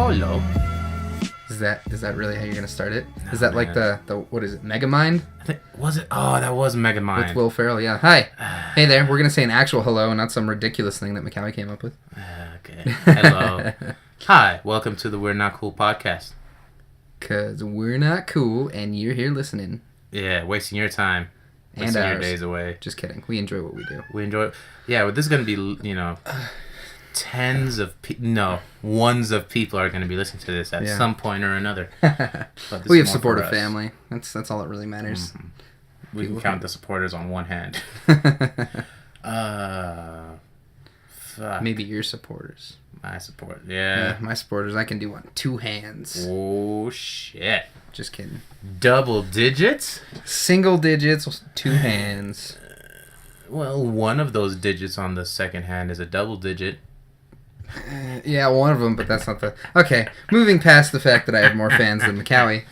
Hello. Is that really how you're gonna start it? No, Is that like man. the what is it? Megamind Was it? Oh, that was Megamind. with Will Ferrell. Yeah. Hi. Hey there. We're gonna say an actual hello, and not some ridiculous thing that McCowie came up with. Okay. Hello. Hi. Welcome to the We're Not Cool podcast. Cause we're not cool, and you're here listening. Yeah, wasting your time. And Wasting your ours. days away. Just kidding. We enjoy what we do. We enjoy it. Yeah, well, this is going to be, ones of people are going to be listening to this at Yeah. some point or another. But this We is have more for supportive us. family. That's all that really matters. We can count the supporters on one hand. Fuck. Maybe your supporters. My support. Yeah, Yeah. my supporters. I can do on 2 hands. Oh, shit. Just kidding. Double digits? Single digits, 2 hands. Well, one of those digits on the second hand is a double digit. Yeah, one of them, but that's not the... Okay, moving past the fact that I have more fans than McCowie.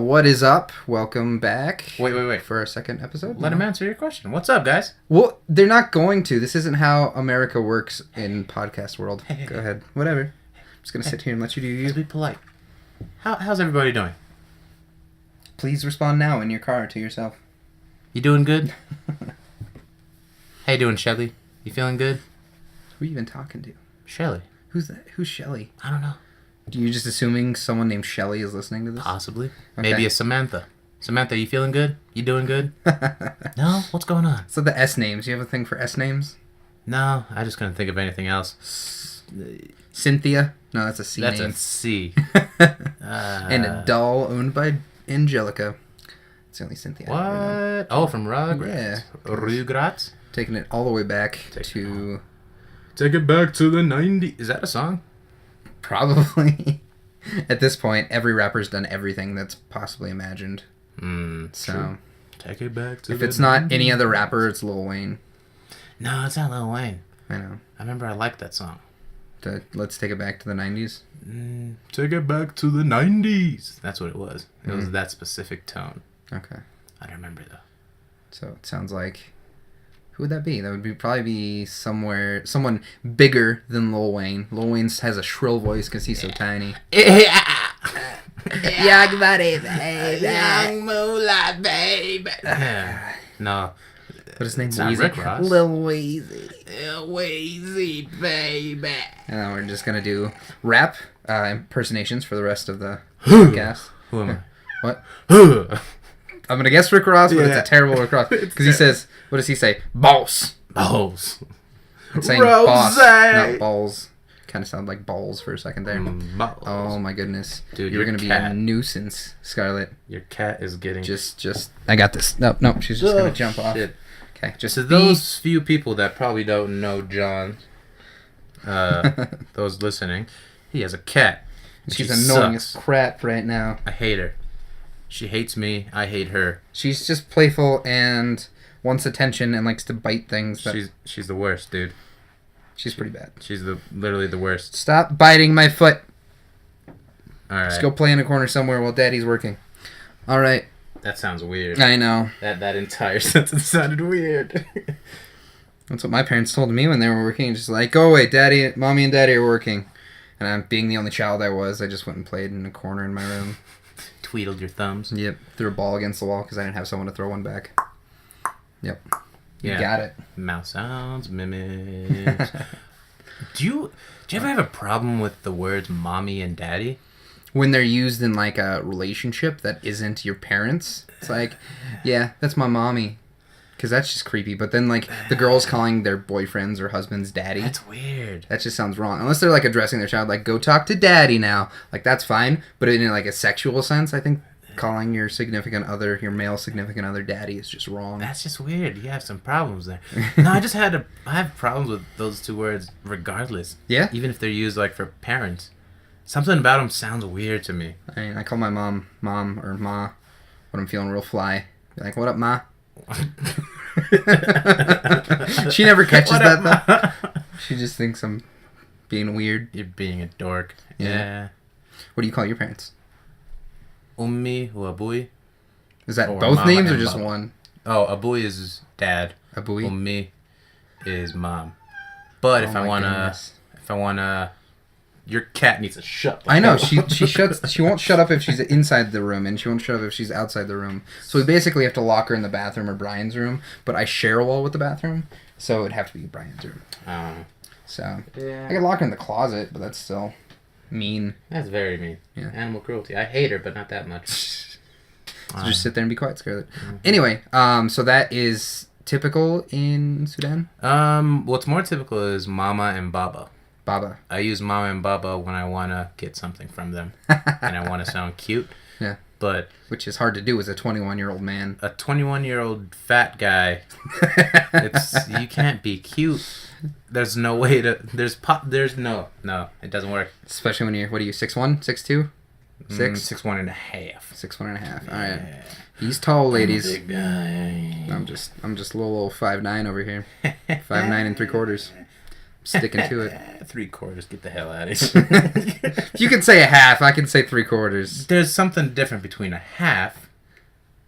What is up? Welcome back. Wait. For our second episode. Let him answer your question. What's up, guys? Well, they're not going to. This isn't how America works in podcast world. Hey. Go ahead. Whatever. I'm just going to sit here and let you do Just you. be polite. How's everybody doing? Please respond now in your car to yourself. You doing good? How you doing, Shelly? You feeling good? Who are you even talking to? Shelly. Who's that? Who's Shelly? I don't know. Are you just assuming someone named Shelly is listening to this? Possibly. Okay. Maybe a Samantha. Samantha, you feeling good? You doing good? No? What's going on? So the S names. You have a thing for S names? No, I just couldn't think of anything else. Cynthia? No, that's a C That's name. a C. And a doll owned by Angelica. It's the only Cynthia. I ever know. What? Oh, from Rugrats. Yeah. Rugrats? Taking it all the way back Take to Take it back to the 90s. Is that a song? probably at this point every rapper's done everything that's possibly imagined. So True. Take it back to if the it's not 90s. any other rapper, it's Lil Wayne. No, it's not Lil Wayne. I know. I remember I liked that song. Let's take it back to the 90s. Take it back to the 90s. That's what it was. It was that specific tone. Okay. I don't remember though. So it sounds like, who would that be? That would probably be someone bigger than Lil Wayne. Lil Wayne has a shrill voice because he's so tiny. Young buddy, baby. Young Moolah, baby. No. But his name's It's not Weezy. Rick Ross. Lil Weezy. Wheezy, baby. And then we're just gonna do rap impersonations for the rest of the podcast. Who am What? I? I'm gonna guess Rick Ross, but Yeah. it's a terrible Rick Ross because he says, "What does he say? Boss." Balls. It's saying Rose. boss, not balls. Kind of sound like balls for a second there. Balls. Oh my goodness, Dude, you're your gonna be cat. a nuisance, Scarlett. Your cat is getting... Just. I got this. No, she's just gonna jump off. Shit. Okay, just To be- those few people that probably don't know John, those listening, he has a cat. and She's she annoying sucks. as crap right now. I hate her. She hates me. I hate her. She's just playful and wants attention and likes to bite things. She's the worst, dude. She's pretty bad. She's literally the worst. Stop biting my foot. All right. Just go play in a corner somewhere while Daddy's working. All right. That sounds weird. I know. That entire sentence sounded weird. That's what my parents told me when they were working. Just like, go away, Mommy and Daddy are working. And I'm being the only child I just went and played in a corner in my room. Tweedled your thumbs. Yep. Threw a ball against the wall because I didn't have someone to throw one back. Yep. You Yeah. got it. Mouse sounds, mimics. Do you ever have a problem with the words mommy and daddy? When they're used in like a relationship that isn't your parents, it's like, yeah, that's my mommy. Because that's just creepy. But then like the girls calling their boyfriends or husbands daddy. That's weird. That just sounds wrong. Unless they're like addressing their child, like, go talk to daddy now. Like, that's fine. But in like a sexual sense, I think calling your significant other, your male significant other, daddy is just wrong. That's just weird. You have some problems there. No, I have problems with those two words regardless. Yeah? Even if they're used like for parents. Something about them sounds weird to me. I mean, I call my mom or ma when I'm feeling real fly. Be like, what up, ma? She never catches What that, up, though. She just thinks I'm being weird. You're being a dork. Yeah. Yeah. What do you call your parents? Ummi or abui. Is that Or both mama names or and just baba. one? Oh, abui is dad. Abui? Ummi is mom. But if Oh I my wanna goodness. Your cat needs to shut. I know she won't shut up if she's inside the room, and she won't shut up if she's outside the room. So we basically have to lock her in the bathroom or Brian's room. But I share a wall with the bathroom, so it'd have to be Brian's room. So Yeah. I could lock her in the closet, but that's still mean. That's very mean. Yeah. Animal cruelty. I hate her, but not that much. So just sit there and be quiet, Scarlett. Anyway, so that is typical in Sudan. What's more typical is Mama and Baba. Baba. I use Mama and Baba when I want to get something from them and I want to sound cute. Yeah. But Which is hard to do as a 21-year-old man. a 21-year-old fat guy, you can't be cute. There's no way to. There's no. It doesn't work. Especially when you're, what are you, 6'1", 6'2"? 6'1.5". 6'1.5". All right. He's tall, ladies. Big guy. I'm just a little old 5'9" over here. 5'9 and 3/4. Sticking to it. 3/4. Get the hell out of here. If you can say a half, I can say 3/4. There's something different between a half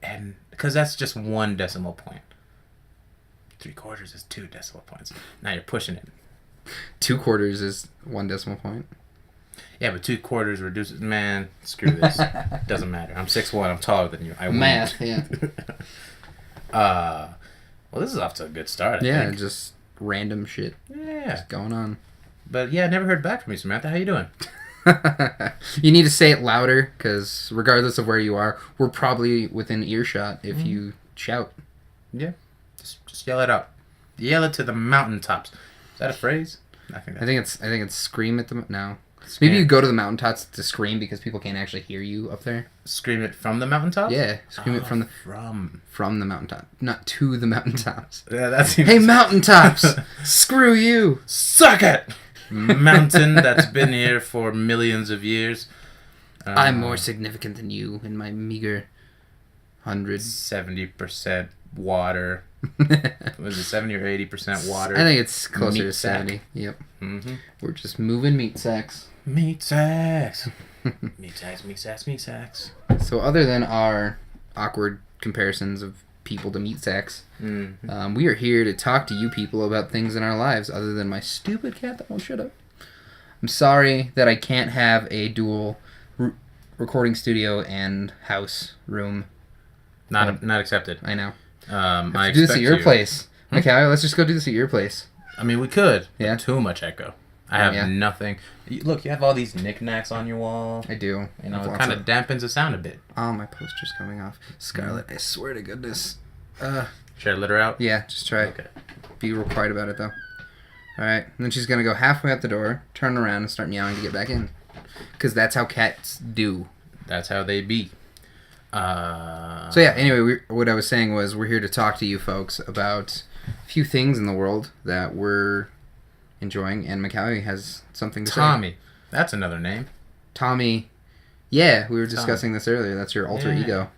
and because that's just 1 decimal point. 3/4 is 2 decimal points. Now you're pushing it. 2/4 is 1 decimal point. Yeah, but 2/4 reduces. Man, screw this. Doesn't matter. I'm 6'1". I'm taller than you. I win. Math, yeah. Well, this is off to a good start. I think. Just random shit Yeah. going on. But yeah, I never heard back from you, Samantha. How you doing? You need to say it louder, because regardless of where you are, we're probably within earshot if you shout. Yeah. Just yell it out. Yell it to the mountaintops. Is that a phrase? I think I think it's scream at the no. Maybe you go to the mountaintops to scream because people can't actually hear you up there. Scream it from the mountaintops? Yeah, scream it from the mountaintop, not to the mountaintops. Yeah, that's Hey, mountaintops! Screw you! Suck it! Mountain that's been here for millions of years. I'm more significant than you in my meager 70% water. Was it 70 or 80% water? I think it's closer Meat to sack. 70. Yep. Mm-hmm. We're just moving meat sacks. Meat sacks. Meat sacks, meat sacks, meat sacks. So other than our awkward comparisons of people to meat sacks, we are here to talk to you people about things in our lives other than my stupid cat that won't shut up. I'm sorry that I can't have a dual recording studio and house room. Not accepted. I know. I do this at expect your you. place. Okay, let's just go do this at your place. I mean, we could. Yeah. But too much echo. I have nothing. Look, you have all these knickknacks on your wall. I do. You know, it kind of dampens the sound a bit. Oh, my poster's coming off. Scarlett, I swear to goodness. Should I let her out? Yeah, just try it. Okay. Be real quiet about it, though. Alright, and then she's gonna go halfway out the door, turn around, and start meowing to get back in. Because that's how cats do. That's how they be. So yeah, anyway, what I was saying was we're here to talk to you folks about a few things in the world that we're enjoying, and Macaulay has something to say. Tommy. That's another name. Tommy. Yeah, we were discussing this earlier. That's your alter ego.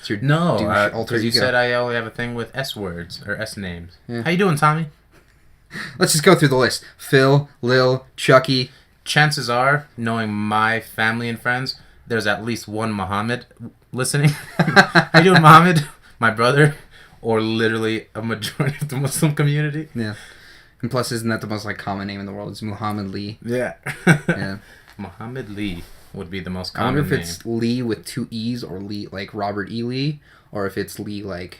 It's your No, douche alter because you ego. said I only have a thing with S words or S names. Yeah. How you doing, Tommy? Let's just go through the list. Phil, Lil, Chucky. Chances are, knowing my family and friends, there's at least one Muhammad listening. How you doing, Muhammad? My brother. Or literally a majority of the Muslim community. Yeah. And plus, isn't that the most common name in the world? It's Muhammad Lee. Yeah. Yeah. Muhammad Lee would be the most I wonder common if it's Lee with 2 E's or Lee like Robert E. Lee, or if it's Lee like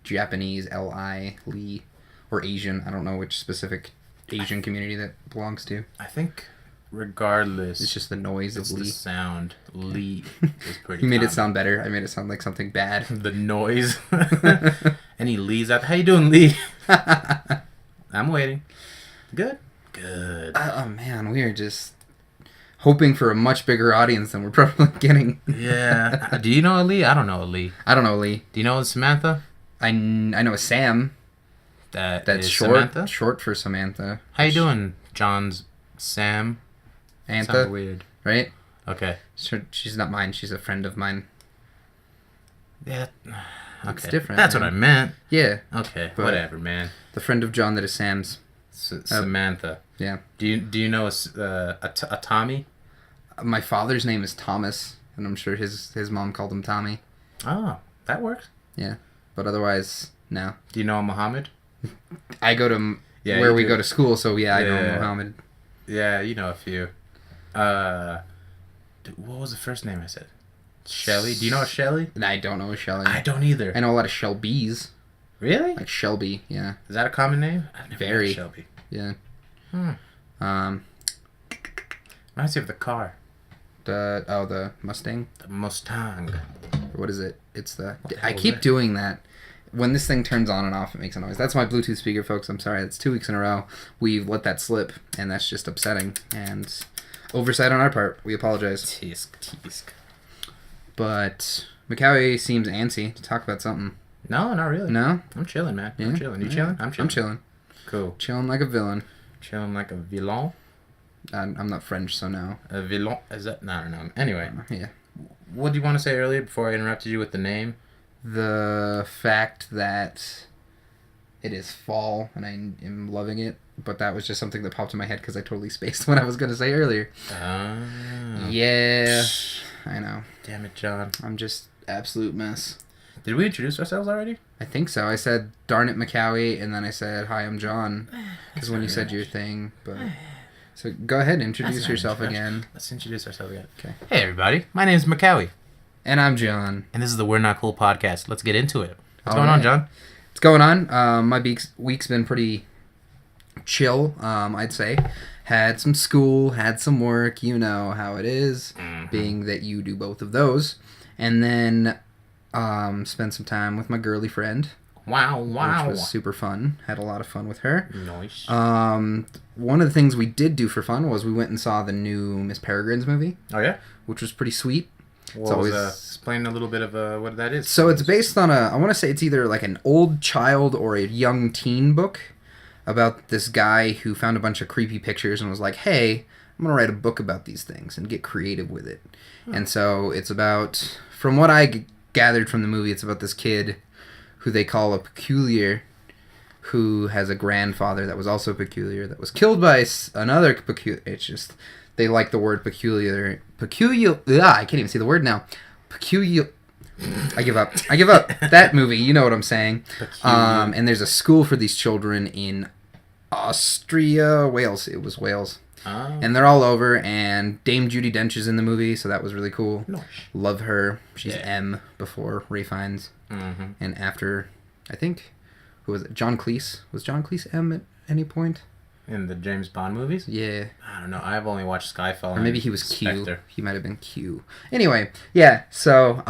Japanese L-I Lee, or Asian. I don't know which specific Asian community that belongs to. I think regardless, It's just the noise it's of the Lee. sound. Lee is pretty You made it common. sound better. I made it sound like something bad. The noise. Any Lees out? How you doing, Lee? I'm waiting. Good. Good. Oh man, we are just hoping for a much bigger audience than we're probably getting. Yeah. Do you know a Lee? I don't know a Lee. I don't know, Lee. Do you know a Samantha? I know a Sam. That's That's Samantha. short for Samantha. How you doing, John's Sam? Sounds Antha, weird. right? Okay. She's not mine. She's a friend of mine. Yeah. Okay. It's different. That's man. what I meant. Yeah, Okay. But- Whatever, man. the friend of John that is Sam's. Samantha. Yeah. Do you know a Tommy? My father's name is Thomas, and I'm sure his mom called him Tommy. Oh, that works. Yeah, but otherwise, no. Do you know a Muhammad? I go to Yeah, where you we do. go to school, so yeah, I know Yeah. Muhammad. Yeah, you know a few. What was the first name I said? Shelly. Do you know a Shelly? I don't know a Shelly. I don't either. I know a lot of Shelbys. Really? Like Shelby, yeah. Is that a common name? I've never Very. met Shelby. Yeah. Reminds me of the car. The Mustang? The Mustang. What is it? It's the... What the I hell is keep it? doing that. When this thing turns on and off, it makes a noise. That's my Bluetooth speaker, folks. I'm sorry. It's 2 weeks in a row. We've let that slip, and that's just upsetting. And oversight on our part. We apologize. Tisk. But McCowie seems antsy to talk about something. No, not really. No? I'm chilling, man. Yeah? I'm chilling. You Yeah. chilling? I'm chilling. I'm chilling. Cool. Chilling like a villain. Chilling like a villain. I'm not French, so no. A villain? Is that? No, I don't know. Anyway, Yeah. what do you want to say earlier before I interrupted you with the name? The fact that it is fall and I am loving it, but that was just something that popped in my head because I totally spaced what I was going to say earlier. Ah. Yeah, I know. Damn it, John. I'm just absolute mess. Did we introduce ourselves already? I think so. I said, darn it, McCowie, and then I said, hi, I'm John. Because when you said your thing, but... So go ahead, introduce That's not yourself introduction. again. Let's introduce ourselves again. Okay. Hey, everybody. My name's McCowie, And I'm John. and this is the We're Not Cool podcast. Let's get into it. What's All going on, right. John? What's going on? My week's been pretty chill, I'd say. Had some school, had some work, you know how it is, being that you do both of those. And then spent some time with my girly friend, Wow. which was super fun. Had a lot of fun with her. Nice. One of the things we did do for fun was we went and saw the new Miss Peregrine's movie, Oh, yeah? which was pretty sweet. Well, always- explain a little bit of what that is. So it's based on I want to say it's either like an old child or a young teen book about this guy who found a bunch of creepy pictures and was like, hey, I'm going to write a book about these things and get creative with it. And so it's about, from what I gathered from the movie, it's about this kid who they call a peculiar, who has a grandfather that was also peculiar, that was killed by another peculiar. It's just, they like the word peculiar. I can't even see the word now. Peculiar. I give up. That movie, you know what I'm saying. And there's a school for these children in Wales. It was Wales. Oh. And they're all over, and Dame Judi Dench is in the movie, so that was really cool. Nice. Love her. She's Yeah. M before Ray Fiennes. Mm-hmm. And after, I think, who was it? John Cleese. Was John Cleese M at any point? In the James Bond movies? Yeah. I don't know. I've only watched Skyfall. Or maybe he was Q. Spectre. He might have been Q. Anyway, yeah, so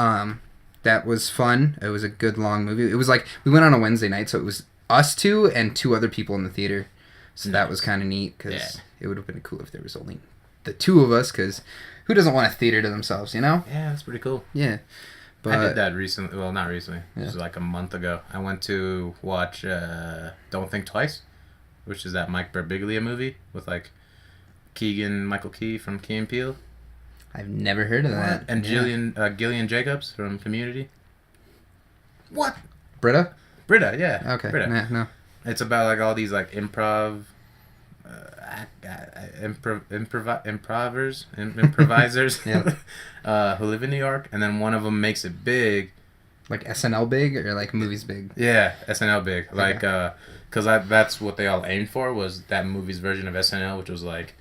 that was fun. It was a good long movie. It was like, we went on a Wednesday night, so it was us two and two other people in the theater. So that was kind of neat, because Yeah. it would have been cool if there was only the two of us, because who doesn't want a theater to themselves, you know? Yeah, that's pretty cool. Yeah. But I did that recently. Well, not recently. Yeah. It was like a month ago. I went to watch Don't Think Twice, which is that Mike Birbiglia movie with like Michael Key from Key and Peele. I've never heard of that. And Yeah. Gillian Jacobs from Community. What? Britta? Britta, yeah. Okay. Britta. Nah, no. It's about like all these like improvisers, Yeah. who live in New York, and then one of them makes it big. Like SNL big or like movies big? Yeah, SNL big. Like, Okay. cause that's what they all aimed for, was that movie's version of SNL, which was like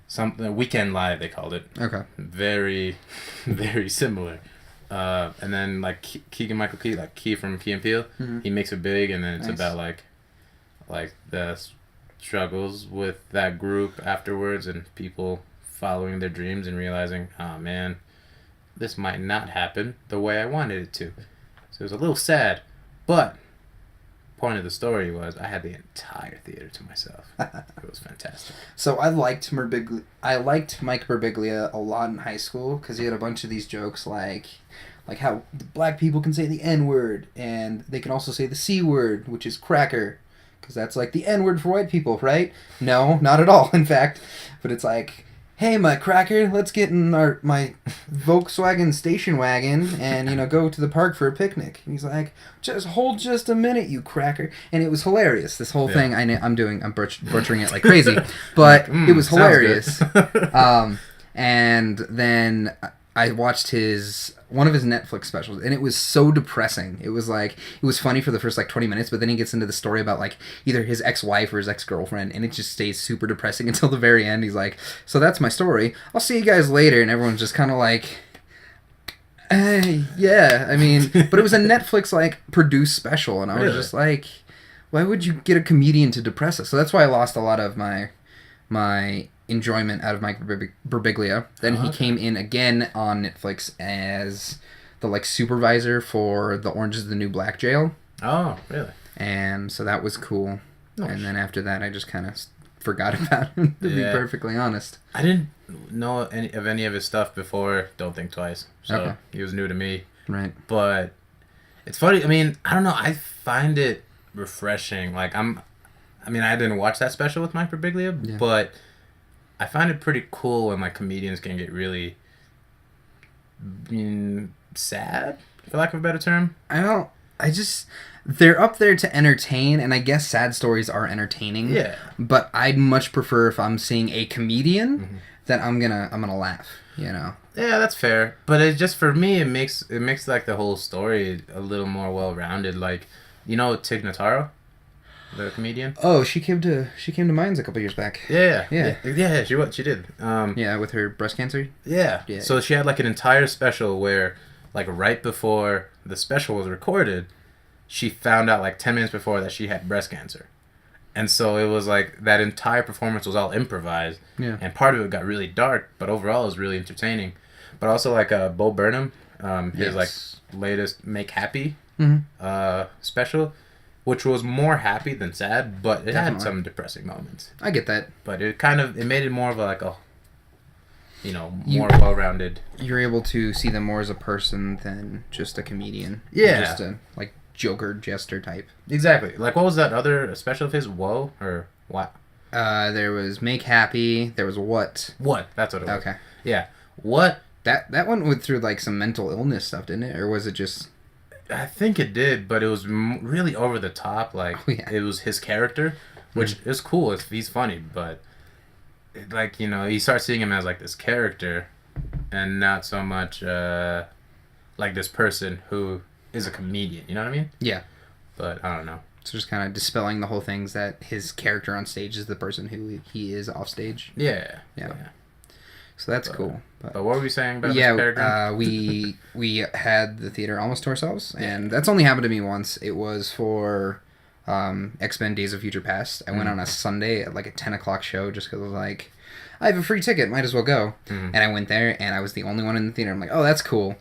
something Weekend Live, they called it. Okay. Very, very similar. And then like Keegan-Michael Key, like Key from Key and Peele, Mhm. he makes it big, and then it's Nice. about like the struggles with that group afterwards, and people following their dreams and realizing, oh man, this might not happen the way I wanted it to. So it was a little sad, but point of the story was I had the entire theater to myself. It was fantastic. So I liked Mike Birbiglia a lot in high school because he had a bunch of these jokes like how black people can say the N word and they can also say the C word, which is cracker, because that's like the N word for white people, right? No, not at all, in fact. But it's like, hey, my cracker, let's get in my Volkswagen station wagon and, go to the park for a picnic. And he's like, hold just a minute, you cracker. And it was hilarious. This whole Yeah. thing, I'm butchering it like crazy, but it was sounds hilarious. good. And then I watched one of his Netflix specials, and it was so depressing. It was funny for the first like 20 minutes, but then he gets into the story about like either his ex-wife or his ex-girlfriend, and it just stays super depressing until the very end. He's like, so that's my story. I'll see you guys later, and everyone's just kind of like, yeah. I mean, but it was a Netflix like produced special, and I was just like, why would you get a comedian to depress us? So that's why I lost a lot of my enjoyment out of Mike Birbiglia. Then he came in again on Netflix as the like supervisor for the Orange is the New Black jail. Oh, really? And so that was cool. Nice. And then after that, I just kind of forgot about him, to be perfectly honest. I didn't know any of his stuff before Don't Think Twice. So he was new to me. Right. But it's funny. I mean, I don't know. I find it refreshing. Like, I didn't watch that special with Mike Birbiglia, but I find it pretty cool when like comedians can get really sad, for lack of a better term. They're up there to entertain, and I guess sad stories are entertaining. Yeah. But I'd much prefer if I'm seeing a comedian that I'm gonna laugh, you know. Yeah, that's fair. But it just, for me, it makes like the whole story a little more well rounded. Like, you know Tig Notaro? The comedian. Oh, she came to Mines a couple years back. Yeah. She did. With her breast cancer. Yeah. So she had like an entire special where, like, right before the special was recorded, she found out like 10 minutes before that she had breast cancer, and so it was like that entire performance was all improvised. Yeah. And part of it got really dark, but overall it was really entertaining. But also like Bo Burnham, his like latest Make Happy special, which was more happy than sad, but it had some depressing moments. I get that. But it made it more of more well-rounded. You're able to see them more as a person than just a comedian. Yeah. Just a, like, joker, jester type. Exactly. Like, what was that other special of his? Whoa? Or what? There was Make Happy. There was What? What? That's what it was. Okay. Yeah. What? That one went through, like, some mental illness stuff, didn't it? Or was it just... I think it did, but it was really over the top. Like, It was his character, which is cool. He's funny, but like, you know, you start seeing him as like this character, and not so much like this person who is a comedian. You know what I mean? Yeah. But I don't know. So just kind of dispelling the whole things that his character on stage is the person who he is off stage. Yeah. So that's cool. But what were we saying about Miss Peregrine? We had the theater almost to ourselves, and that's only happened to me once. It was for X-Men Days of Future Past. I went on a Sunday at like a 10 o'clock show just because I was like, I have a free ticket, might as well go. And I went there, and I was the only one in the theater. I'm like, oh, that's cool.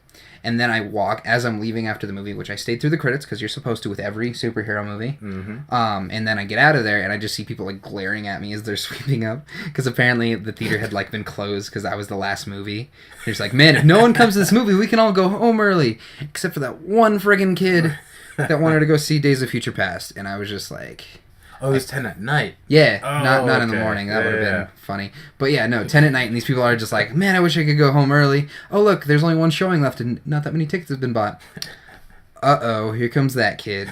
And then I walk, as I'm leaving after the movie, which I stayed through the credits, because you're supposed to with every superhero movie. And then I get out of there, and I just see people, like, glaring at me as they're sweeping up. Because apparently the theater had, like, been closed because I was the last movie. They're just like, man, if no one comes to this movie, we can all go home early. Except for that one friggin' kid that wanted to go see Days of Future Past. And I was just like... Oh, it was 10 at night. Yeah, not in the morning. That would have been funny. But yeah, no, 10 at night, and these people are just like, man, I wish I could go home early. Oh, look, there's only one showing left, and not that many tickets have been bought. Uh-oh, here comes that kid.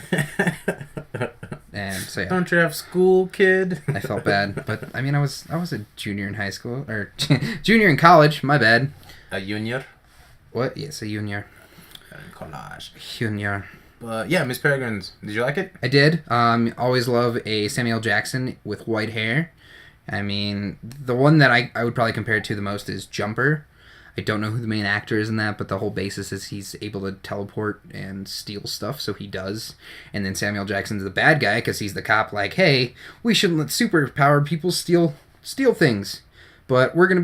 And so yeah. Don't you have school, kid? I felt bad, but I mean, I was a junior in high school, or junior in college. My bad. A junior? What? Yes, a junior. Collage. Junior. Yeah, Miss Peregrine's. Did you like it? I did. Always love a Samuel Jackson with white hair. I mean, the one that I would probably compare it to the most is Jumper. I don't know who the main actor is in that, but the whole basis is he's able to teleport and steal stuff, so he does. And then Samuel Jackson's the bad guy because he's the cop, like, hey, we shouldn't let superpowered people steal things. But I'm going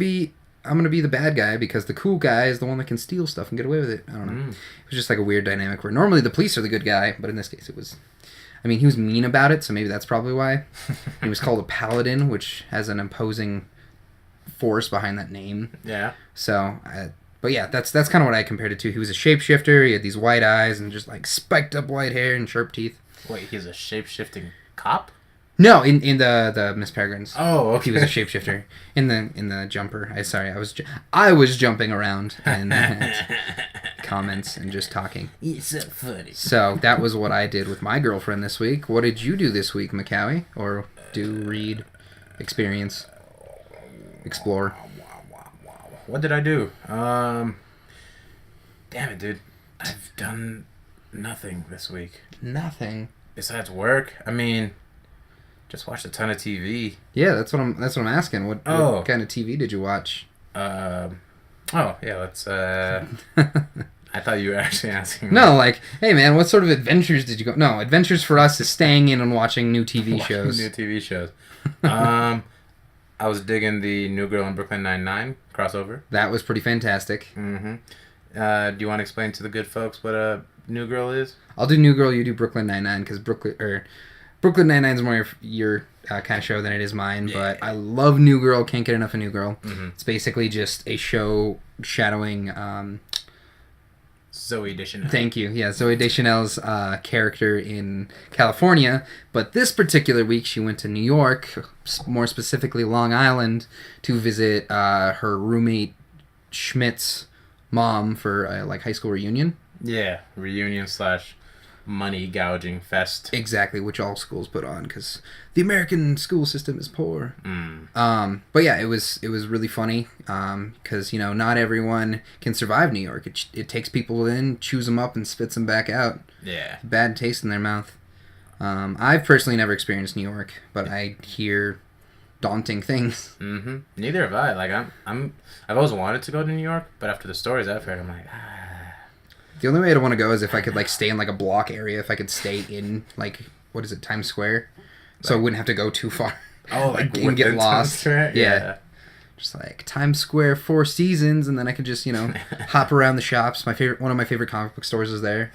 to be the bad guy because the cool guy is the one that can steal stuff and get away with it. I don't know. It was just like a weird dynamic where normally the police are the good guy, but in this case it was... I mean, he was mean about it, so maybe that's probably why. He was called a paladin, which has an imposing force behind that name. Yeah. So, but yeah, that's kind of what I compared it to. He was a shapeshifter, he had these white eyes and just like spiked up white hair and sharp teeth. Wait, he's a shape-shifting cop? No, in the Miss Peregrine's. Oh, okay. He was a shapeshifter in the Jumper. I was jumping around and comments and just talking. It's so funny. So that was what I did with my girlfriend this week. What did you do this week, Macaulay? Or do, read, experience, explore? What did I do? Damn it, dude. I've done nothing this week. Nothing. Besides work. I mean, just watched a ton of TV. Yeah, that's what I'm asking. What kind of TV did you watch? Oh, yeah, let's, I thought you were actually asking No, like, hey man, what sort of adventures did you go? No, adventures for us is staying in and watching new TV shows. New TV shows. I was digging the New Girl in Brooklyn Nine-Nine crossover. That was pretty fantastic. Mm-hmm. Do you want to explain to the good folks what a New Girl is? I'll do New Girl, you do Brooklyn Nine-Nine, because Brooklyn Nine-Nine is more your kind of show than it is mine, Yeah. but I love New Girl, can't get enough of New Girl. Mm-hmm. It's basically just a show shadowing... Zooey Deschanel. Thank you. Yeah, Zooey Deschanel's character in California, but this particular week she went to New York, more specifically Long Island, to visit her roommate Schmidt's mom for like high school reunion. Yeah, reunion / money gouging fest. Exactly, which all schools put on because the American school system is poor. But yeah, it was really funny because not everyone can survive New York. It takes people in, chews them up, and spits them back out. Yeah. Bad taste in their mouth. I've personally never experienced New York, but I hear daunting things. Mm-hmm. Neither have I. Like I've always wanted to go to New York, but after the stories I've heard, I'm like, The only way I'd want to go is if I could like stay in like a block area. If I could stay in like what is it, Times Square, so I wouldn't have to go too far. oh, like and get within lost. Times Square? Yeah. Just like Times Square, Four Seasons, and then I could just hop around the shops. One of my favorite comic book stores is there.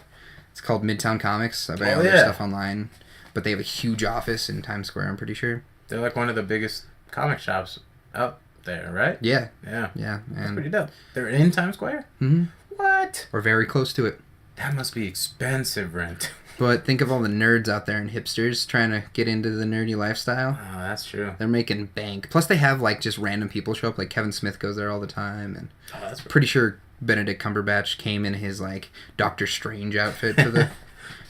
It's called Midtown Comics. I buy all their stuff online, but they have a huge office in Times Square. I'm pretty sure. They're like one of the biggest comic shops out there, right? Yeah. Yeah. Yeah. That's And pretty dope. They're in Times Square? mm-hmm. What? We're very close to it. That must be expensive rent. But think of all the nerds out there and hipsters trying to get into the nerdy lifestyle. Oh, that's true. They're making bank. Plus, they have like just random people show up. Like Kevin Smith goes there all the time, and Oh, that's pretty sure Benedict Cumberbatch came in his like Doctor Strange outfit to the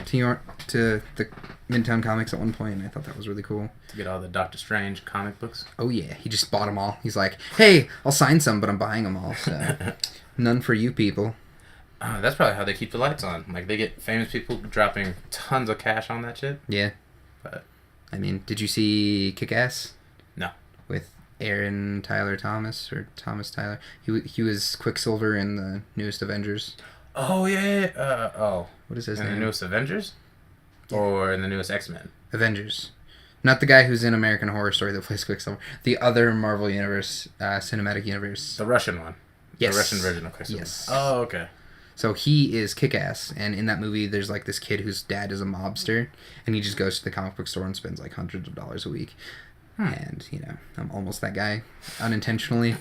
to the Midtown Comics at one point, and I thought that was really cool. to get all the Doctor Strange comic books. Oh yeah, he just bought them all. He's like, hey, I'll sign some, but I'm buying them all. So none for you people. That's probably how they keep the lights on. Like, they get famous people dropping tons of cash on that shit. Yeah. But I mean, did you see Kick-Ass? No. With Aaron Tyler Thomas, or Thomas Tyler. He was Quicksilver in the newest Avengers. Oh, yeah. What is his in name? the newest Avengers? Or in the newest X-Men? Avengers. Not the guy who's in American Horror Story that plays Quicksilver. The other Marvel Universe, Cinematic Universe. The Russian one. Yes. The Russian version of Quicksilver. Yes. Oh, okay. So he is Kick-Ass, and in that movie, there's like this kid whose dad is a mobster, and he just goes to the comic book store and spends like hundreds of dollars a week. And, I'm almost that guy, unintentionally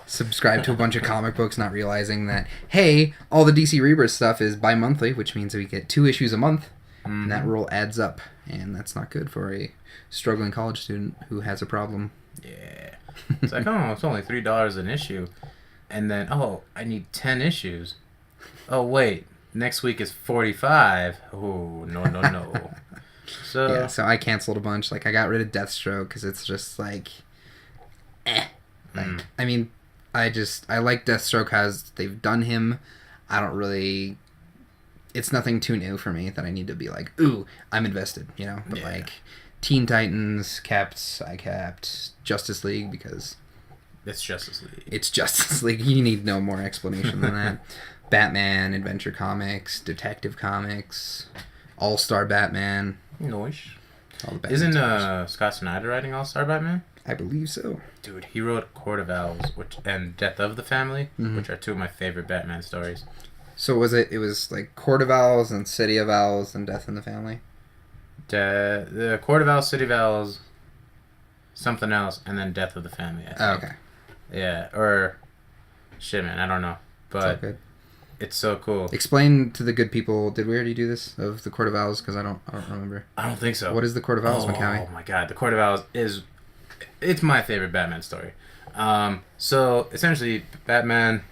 subscribed to a bunch of comic books, not realizing that, hey, all the DC Rebirth stuff is bi-monthly, which means we get 2 issues a month, and that rule adds up, and that's not good for a struggling college student who has a problem. Yeah. It's like, oh, it's only $3 an issue. And then, oh, I need 10 issues. Oh, wait. Next week is 45. Oh, no. So, Yeah, so I canceled a bunch. Like, I got rid of Deathstroke because it's just like, I mean, I like Deathstroke because they've done him. I don't really, it's nothing too new for me that I need to be like, ooh, I'm invested, But Yeah. like, Teen Titans I kept Justice League because it's Justice League. it's Justice League. You need no more explanation than that. Batman, Adventure Comics, Detective Comics, All-Star Batman. Noise. All the Batman Isn't stories. Scott Snyder writing All-Star Batman? I believe so. Dude, he wrote Court of Owls and Death of the Family, which are 2 of my favorite Batman stories. So it was like Court of Owls and City of Owls and Death in the Family? The Court of Owls, City of Owls, something else, and then Death of the Family, I think. Oh, okay. Yeah, or... Shit, man, I don't know. It's all But good. it's so cool. Explain to the good people, did we already do this, of the Court of Owls? Because I don't remember. I don't think so. What is the Court of Owls, McCowie? Oh my god, the Court of Owls is... It's my favorite Batman story. So, essentially, Batman,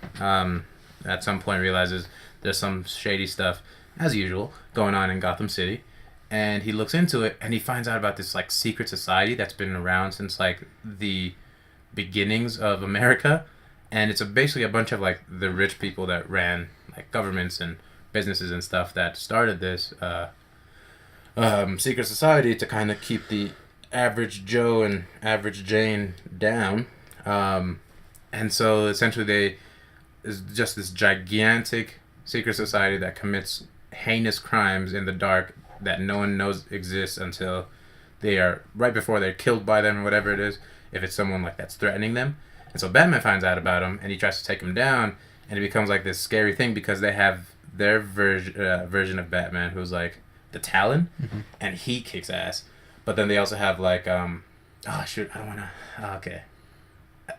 at some point realizes there's some shady stuff, as usual, going on in Gotham City. And he looks into it, and he finds out about this, like, secret society that's been around since, like, the beginnings of America. And it's basically a bunch of, like, the rich people that ran, like governments and businesses and stuff that started this secret society to kind of keep the average Joe and average Jane down. And so essentially they is just this gigantic secret society that commits heinous crimes in the dark that no one knows exists until they are right before they're killed by them or whatever it is, if it's someone like that's threatening them. And so Batman finds out about him and he tries to take him down, and it becomes like this scary thing because they have their version of Batman who's like the Talon, and he kicks ass. But then they also have like oh shoot, I don't want to. Okay,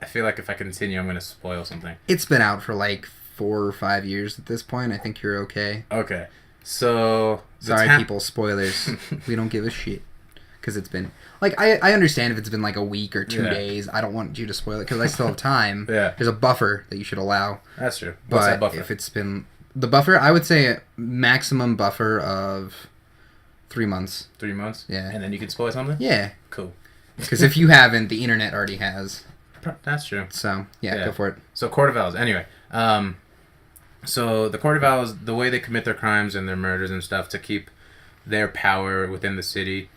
I feel like if I continue, I'm gonna spoil something. It's been out for like 4 or 5 years at this point. I think you're okay. Okay, so sorry, people. Spoilers. We don't give a shit because it's been like I understand if it's been like a week or 2 days. I don't want you to spoil it because I still have time. Yeah, there's a buffer that you should allow. That's true. What's that buffer? If it's been the buffer, I would say a maximum buffer of 3 months. 3 months. Yeah, and then you can spoil something. Yeah, cool. Because if you haven't, the internet already has. That's true. So yeah, go for it. So Court of Owls. Anyway, so the Court of Owls, the way they commit their crimes and their murders and stuff to keep their power within the city,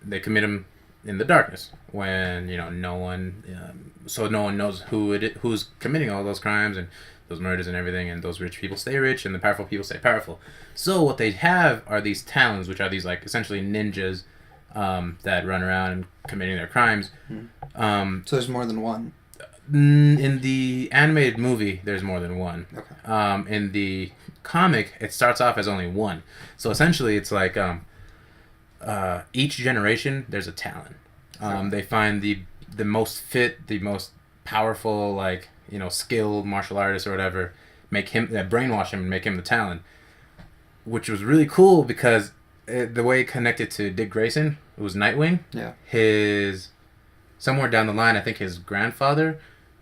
they commit them in the darkness when no one knows who's committing all those crimes and those murders and everything, and those rich people stay rich and the powerful people stay powerful. So what they have are these Talons, which are these like essentially ninjas that run around committing their crimes. So there's more than one. In the animated movie, there's more than one. Okay. In the comic, it starts off as only one. So essentially, it's like each generation there's a Talon. They find the most fit, the most powerful, like skilled martial artist or whatever, brainwash him and make him the Talon, which was really cool because the way it connected to Dick Grayson, it was Nightwing. Yeah. Somewhere down the line, I think his grandfather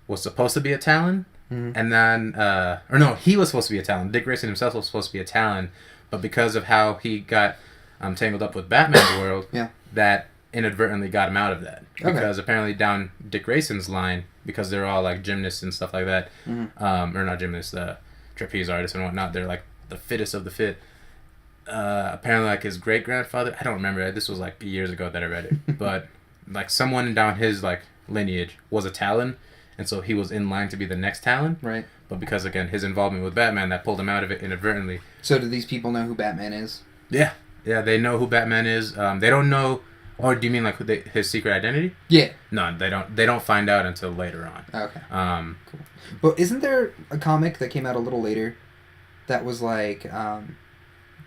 was supposed to be a Talon, and then he was supposed to be a Talon. Dick Grayson himself was supposed to be a Talon, but because of how he got tangled up with Batman's world, that inadvertently got him out of that. Okay. Because apparently down Dick Grayson's line, because they're all like gymnasts and stuff like that, or not gymnasts, trapeze artists and whatnot, they're like the fittest of the fit. Apparently like his great grandfather, I don't remember, this was like years ago that I read it, but like someone down his like lineage was a Talon, and so he was in line to be the next Talon. Right. But because again his involvement with Batman, that pulled him out of it inadvertently. So do these people know who Batman is? Yeah, they know who Batman is. They don't know. Or do you mean like his secret identity? Yeah. No, they don't. They don't find out until later on. Okay. Cool. Well, isn't there a comic that came out a little later, that was like,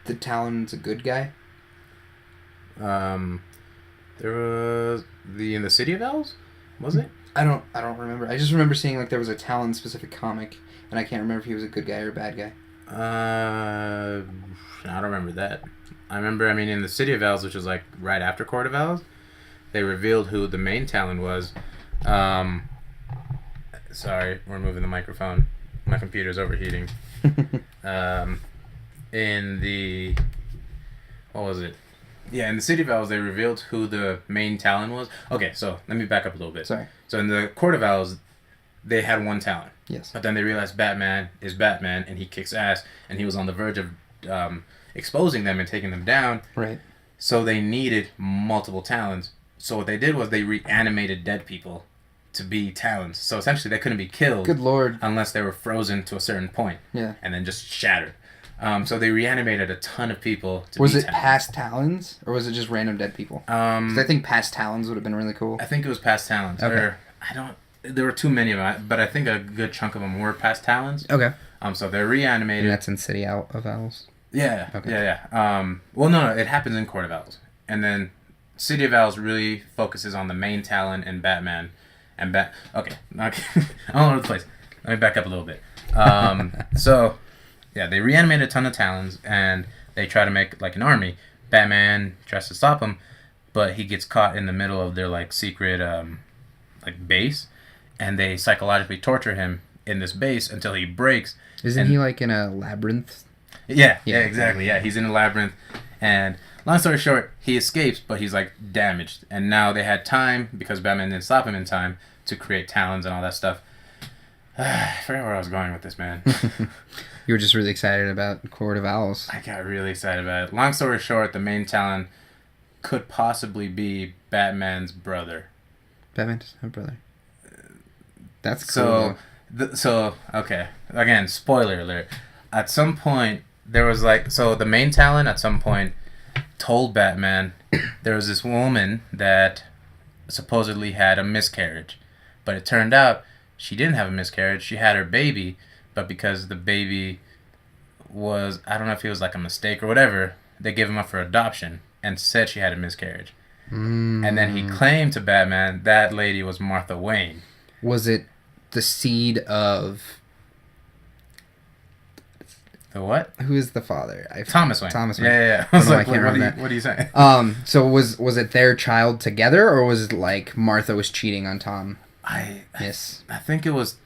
the Talon's a good guy? There was in the City of Owls, was it? I don't remember. I just remember seeing like there was a Talon specific comic, and I can't remember if he was a good guy or a bad guy. I don't remember that. I remember, in the City of Owls, which was like right after Court of Owls, they revealed who the main Talon was. Sorry, we're moving the microphone. My computer's overheating. What was it? Yeah, in the City of Owls, they revealed who the main Talon was. Okay, so let me back up a little bit. Sorry. So in the Court of Owls, they had one Talon. Yes. But then they realized Batman is Batman, and he kicks ass, and he was on the verge of exposing them and taking them down. Right. So they needed multiple Talons. So what they did was they reanimated dead people to be Talons. So essentially they couldn't be killed. Good Lord. Unless they were frozen to a certain point. Yeah. And then just shattered. So they reanimated a ton of people to was be it Talons. past Talons? Or was it just random dead people? 'Cause I think past Talons would have been really cool. I think it was past Talons. Okay. There were too many of them, but I think a good chunk of them were past Talons. Okay. So they're reanimated. And that's in City of Owls? Yeah. Okay. Yeah. Well, no, it happens in Court of Owls. And then City of Owls really focuses on the main Talon and Batman. Okay. I'm all over the place. Let me back up a little bit. So, yeah, they reanimate a ton of Talons, and they try to make, like, an army. Batman tries to stop them, but he gets caught in the middle of their, like, secret, base, and they psychologically torture him in this base until he breaks. Isn't he, like, in a labyrinth? Yeah, exactly. Yeah, he's in a labyrinth, and long story short, he escapes, but he's like damaged. And now they had time, because Batman didn't stop him in time, to create Talons and all that stuff. I forgot where I was going with this, man. You were just really excited about Court of Owls. I got really excited about it. Long story short, the main talent could possibly be Batman's brother. Batman doesn't have a brother. That's cool. So okay. Again, spoiler alert. At some point, there was the main talent at some point told Batman there was this woman that supposedly had a miscarriage, but it turned out she didn't have a miscarriage. She had her baby, but because the baby was, I don't know if it was like a mistake or whatever, they gave him up for adoption and said she had a miscarriage. And then he claimed to Batman that lady was Martha Wayne. Was it the seed of... The what? Who is the father? Thomas Wayne. Thomas Wayne. Yeah. I was I like, can't remember that. What are you saying? So was it their child together, or was it like Martha was cheating on Tom? Yes. I think it was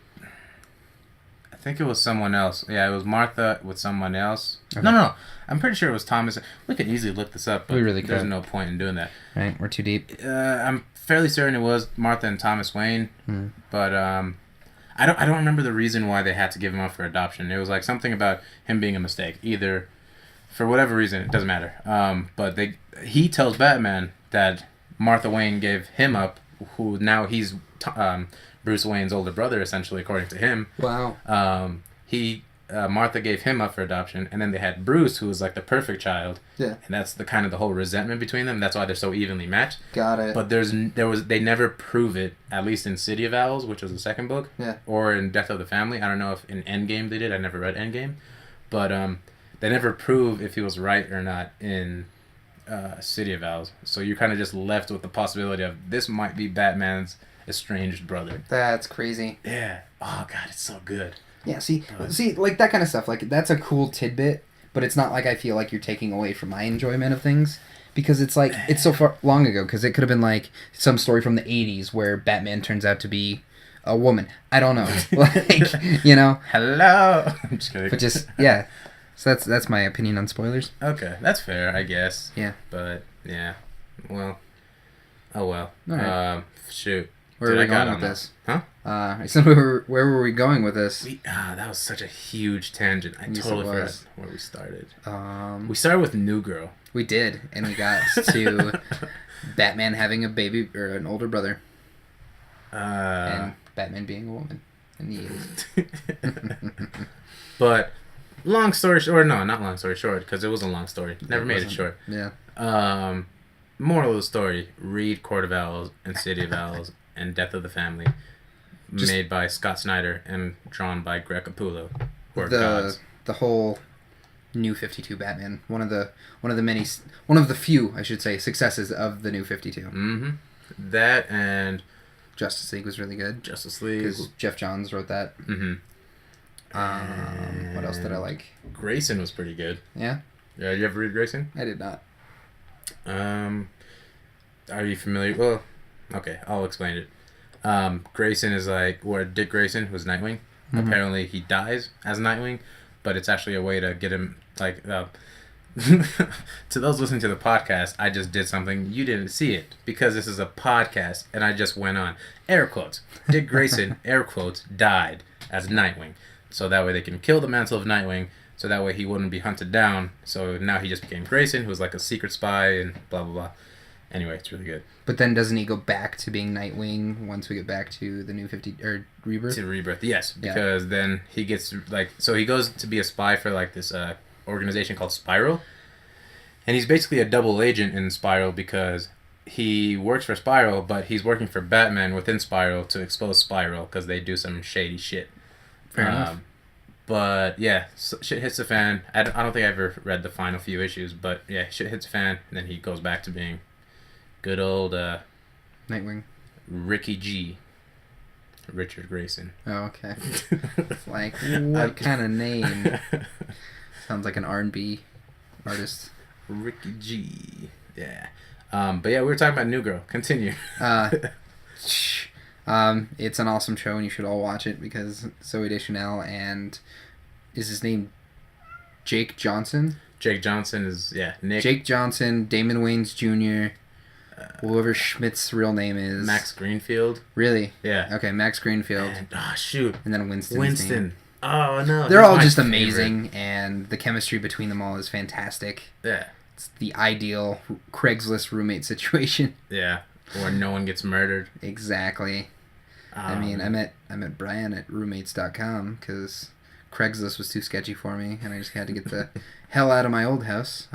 someone else. Yeah, it was Martha with someone else. Okay. No. I'm pretty sure it was Thomas. We could easily look this up, but we really could. There's no point in doing that. Right, we're too deep. I'm fairly certain it was Martha and Thomas Wayne, but I don't remember the reason why they had to give him up for adoption. It was like something about him being a mistake. Either for whatever reason, it doesn't matter. But he tells Batman that Martha Wayne gave him up, who now he's Bruce Wayne's older brother, essentially, according to him. Wow. Martha gave him up for adoption, and then they had Bruce, who was like the perfect child. Yeah. And that's the whole resentment between them. That's why they're so evenly matched. Got it. But they never prove it, at least in City of Owls, which was the second book. Yeah. Or in Death of the Family. I don't know if in Endgame they did. I never read Endgame. But they never prove if he was right or not in City of Owls. So you're kind of just left with the possibility of this might be Batman's estranged brother. That's crazy. Yeah. Oh, God, it's so good. Yeah, see, like that kind of stuff, like that's a cool tidbit, but it's not like I feel like you're taking away from my enjoyment of things, because it's like, it's so far long ago, because it could have been like some story from the 80s where Batman turns out to be a woman. I don't know. Like, you know? Hello! I'm just kidding. But just, yeah. So that's my opinion on spoilers. Okay, that's fair, I guess. Yeah. But, yeah. Well. Oh, well. All right. Shoot. Where are we going with this? Huh? I said where were we going with this? That was such a huge tangent. I totally forgot where we started. We started with New Girl. We did, and we got to Batman having a baby, or an older brother. And Batman being a woman in the 80s. But, long story short, no, not long story short, because it was a long story. Never made it short. Yeah. Moral of the story, read Court of Owls and City of Owls and Death of the Family. Made by Scott Snyder and drawn by Greg Capullo. The whole New 52 Batman, one of the few, I should say, successes of the New 52. Mm-hmm. That and Justice League was really good. Justice League, because Jeff Johns wrote that. Mm-hmm. What else did I like? Grayson was pretty good. Yeah. Yeah. You ever read Grayson? I did not. Are you familiar? Well, okay, I'll explain it. Grayson is like where Dick Grayson was Nightwing. Mm-hmm. Apparently he dies as Nightwing, but it's actually a way to get him like to those listening to the podcast, I just did something you didn't see it because this is a podcast and I just went on air quotes. Dick Grayson air quotes died as Nightwing, so that way they can kill the mantle of Nightwing, so that way he wouldn't be hunted down. So now he just became Grayson, who's like a secret spy and blah blah blah. Anyway, it's really good. But then doesn't he go back to being Nightwing once we get back to the New 50 or Rebirth? To Rebirth, yes, because then he gets like, so he goes to be a spy for like this organization called Spiral, and he's basically a double agent in Spiral because he works for Spiral, but he's working for Batman within Spiral to expose Spiral because they do some shady shit. Fair enough. But yeah, so shit hits the fan. I don't think I ever read the final few issues, but yeah, shit hits the fan, and then he goes back to being good old Nightwing. Ricky G. Richard Grayson. Oh, okay. It's like, what kind of name? Sounds like an R&B artist. Ricky G. Yeah. But yeah, we were talking about New Girl. Continue. It's an awesome show and you should all watch it because Zooey Deschanel and is his name Jake Johnson? Jake Johnson is, Nick. Jake Johnson, Damon Wayans Jr., whoever Schmidt's real name is. Max Greenfield. Really? Yeah. Okay, Max Greenfield. And, shoot. And then Winston. Winston. Oh no, They're he's all my just favorite. amazing, and the chemistry between them all is fantastic. Yeah, It's the ideal Craigslist roommate situation. yeah, where no one gets murdered. Exactly. I mean, I met Brian at roommates.com because Craigslist was too sketchy for me, and I just had to get the hell out of my old house.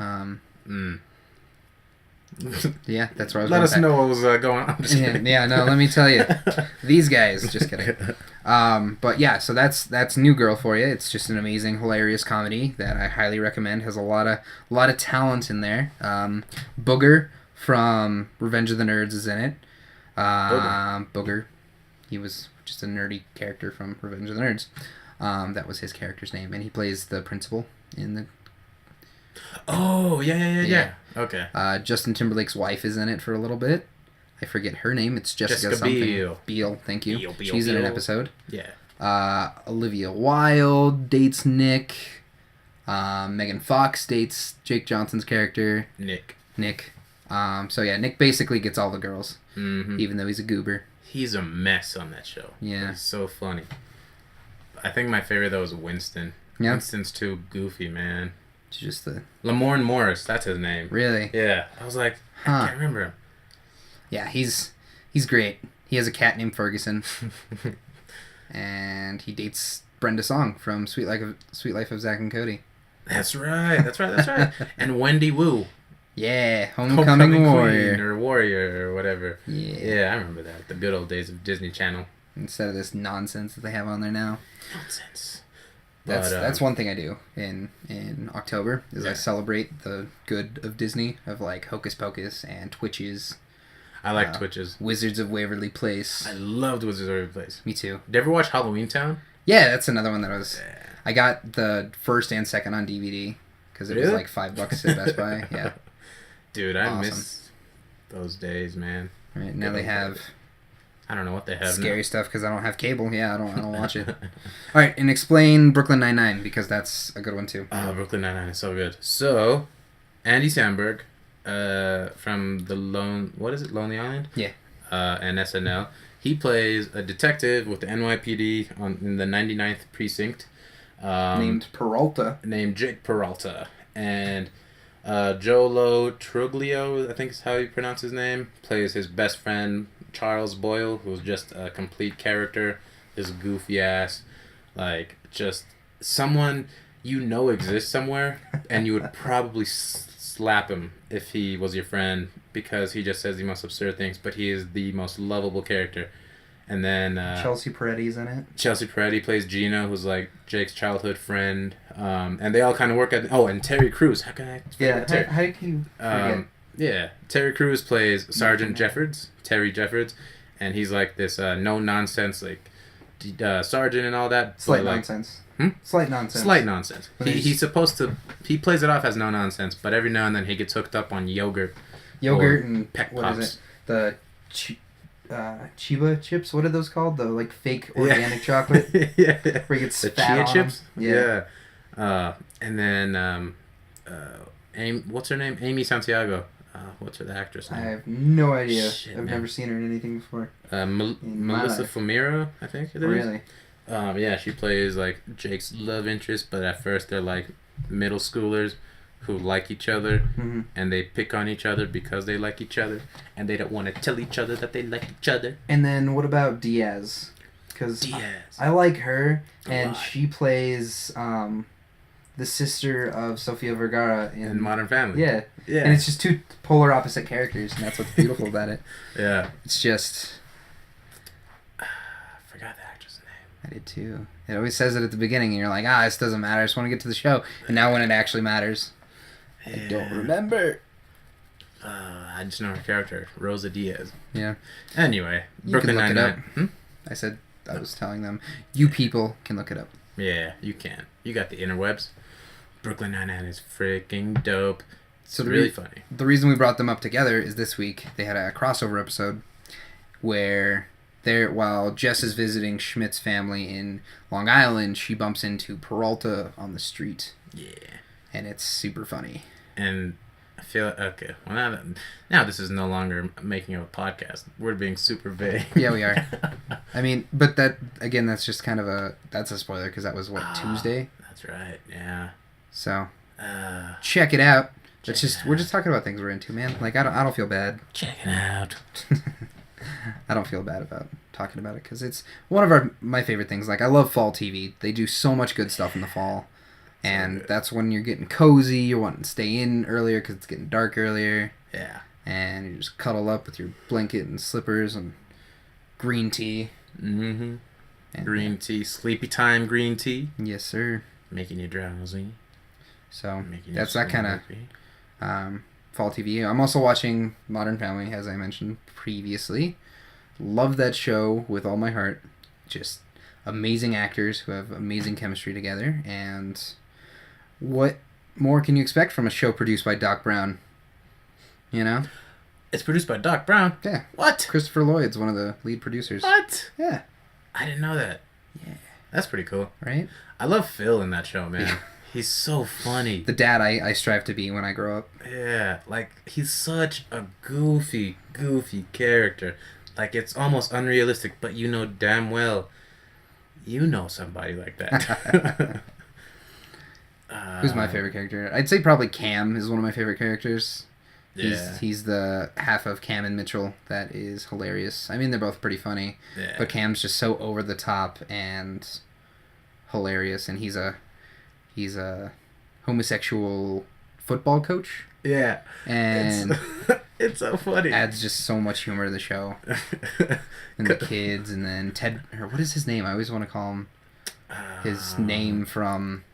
Yeah, that's where I was. Let us know what was going on. Yeah, no, let me tell you, these guys. Just kidding. But yeah, so that's New Girl for you. It's just an amazing, hilarious comedy that I highly recommend. Has a lot of talent in there. Booger from Revenge of the Nerds is in it. Booger. He was just a nerdy character from Revenge of the Nerds. That was his character's name, and he plays the principal in the. Oh yeah. Okay. Justin Timberlake's wife is in it for a little bit. I forget her name. It's Jessica something. Biel. Biel, thank you. Biel, She's in an episode. Yeah. Olivia Wilde dates Nick. Megan Fox dates Jake Johnson's character. Nick. So yeah, Nick basically gets all the girls, even though he's a goober. He's a mess on that show. Yeah. He's so funny. I think my favorite though is Winston. Yeah. Winston's too goofy, man. It's just the Lamorne Morris, that's his name. really. Yeah. I was like, I can't remember him. Yeah, he's great. He has a cat named Ferguson, and he dates Brenda Song from Sweet Life of Zack and Cody. That's right. And Wendy Wu. Yeah, Homecoming Warrior. Queen or Warrior or whatever. Yeah. I remember that. The good old days of Disney Channel. Instead of this nonsense that they have on there now. Nonsense. That's one thing I do in October is Yeah. I celebrate the good of Disney, of like Hocus Pocus and Twitches. I like Twitches. Wizards of Waverly Place. I loved Wizards of Waverly Place. Me too. Did you ever watch Halloween Town? Yeah, that's another one that I got the first and second on DVD because it was Really? like $5 at Best Buy. Yeah. Dude, I Awesome. miss those days, man. Right now they have I don't know what they have scary stuff because I don't have cable. Yeah, I don't watch it. All right, and explain Brooklyn Nine-Nine because that's a good one too. Oh, Brooklyn Nine-Nine is so good. So, Andy Samberg, from Lonely Island? Yeah. And SNL. He plays a detective with the NYPD in the 99th precinct. Named Peralta. Named Jake Peralta. And Jolo Truglio, I think is how you pronounce his name, plays his best friend, Charles Boyle, who's just a complete character. This goofy ass, like, just someone you know exists somewhere, and you would probably slap him if he was your friend, because he just says the most absurd things, but he is the most lovable character. And then Chelsea Peretti's in it. Chelsea Peretti plays Gina, who's like Jake's childhood friend, and they all kind of work at. Oh, and Terry Crews. How can I? Yeah. Terry? How can you forget? Yeah, Terry Crews plays Sergeant Jeffords, Terry Jeffords, and he's like this no nonsense like sergeant and all that. Slight like, nonsense. Hmm? Slight nonsense. Slight nonsense. But He's supposed to. He plays it off as no nonsense, but every now and then he gets hooked up on yogurt. Yogurt or and Peck what Pops. is it? The Chiba chips. What are those called? The like fake organic chocolate Yeah. where you get The spat chia on chips. 'em? Yeah. And then what's her name? Amy Santiago. What's the actress I name? have no idea. Shit, I've man. never seen her in anything before. In my Melissa life. Fumero, I think it is. Really? Yeah, she plays like Jake's love interest, but at first they're like middle schoolers who like each other, Mm-hmm. and they pick on each other because they like each other, and they don't want to tell each other that they like each other. And then what about Diaz? Because Diaz. I like her, A and lot. she plays the sister of Sofia Vergara In Modern Family. Yeah. Yeah. And it's just two polar opposite characters, and that's what's beautiful about it. Yeah. It's just I forgot the actress' name. I did too. It always says it at the beginning, and you're like, this doesn't matter. I just want to get to the show. And now when it actually matters, I don't remember. I just know her character, Rosa Diaz. Yeah. Anyway, You Brooklyn can look it Nine-Nine. up. I said I was telling them, you people can look it up. Yeah, you can. You got the interwebs. Brooklyn Nine-Nine is freaking dope. It's So the really funny. The reason we brought them up together is this week they had a crossover episode where while Jess is visiting Schmidt's family in Long Island, she bumps into Peralta on the street, Yeah. and it's super funny. And I feel okay. Well, now this is no longer making a podcast. We're being super vague. Yeah, we are. I mean, but that again, that's just kind of that's a spoiler because that was Tuesday. That's right. Yeah. So check it out. We're just talking about things we're into, man. Like I don't feel bad. Check it out. I don't feel bad about talking about it because it's one of my favorite things. Like I love fall TV. They do so much good stuff in the fall. And that's when you're getting cozy, you're wanting to stay in earlier because it's getting dark earlier. Yeah. And you just cuddle up with your blanket and slippers and green tea. Mm-hmm. And green tea. Sleepy time green tea. Yes, sir. Making you drowsy. So that's that kind of fall TV. I'm also watching Modern Family, as I mentioned previously. Love that show with all my heart. Just amazing actors who have amazing chemistry together. And what more can you expect from a show produced by Doc Brown? You know? It's produced by Doc Brown? Yeah. What? Christopher Lloyd's one of the lead producers. What? Yeah. I didn't know that. Yeah. That's pretty cool. Right? I love Phil in that show, man. Yeah. He's so funny. The dad I strive to be when I grow up. Yeah. Like, he's such a goofy character. Like, it's almost unrealistic, but you know damn well you know somebody like that. Who's my favorite character? I'd say probably Cam is one of my favorite characters. Yeah. He's the half of Cam and Mitchell that is hilarious. I mean, they're both pretty funny. Yeah. But Cam's just so over the top and hilarious, and he's a homosexual football coach. Yeah. And it's so funny. Adds just so much humor to the show. And the kids, and then Ted, or what is his name? I always want to call him his name from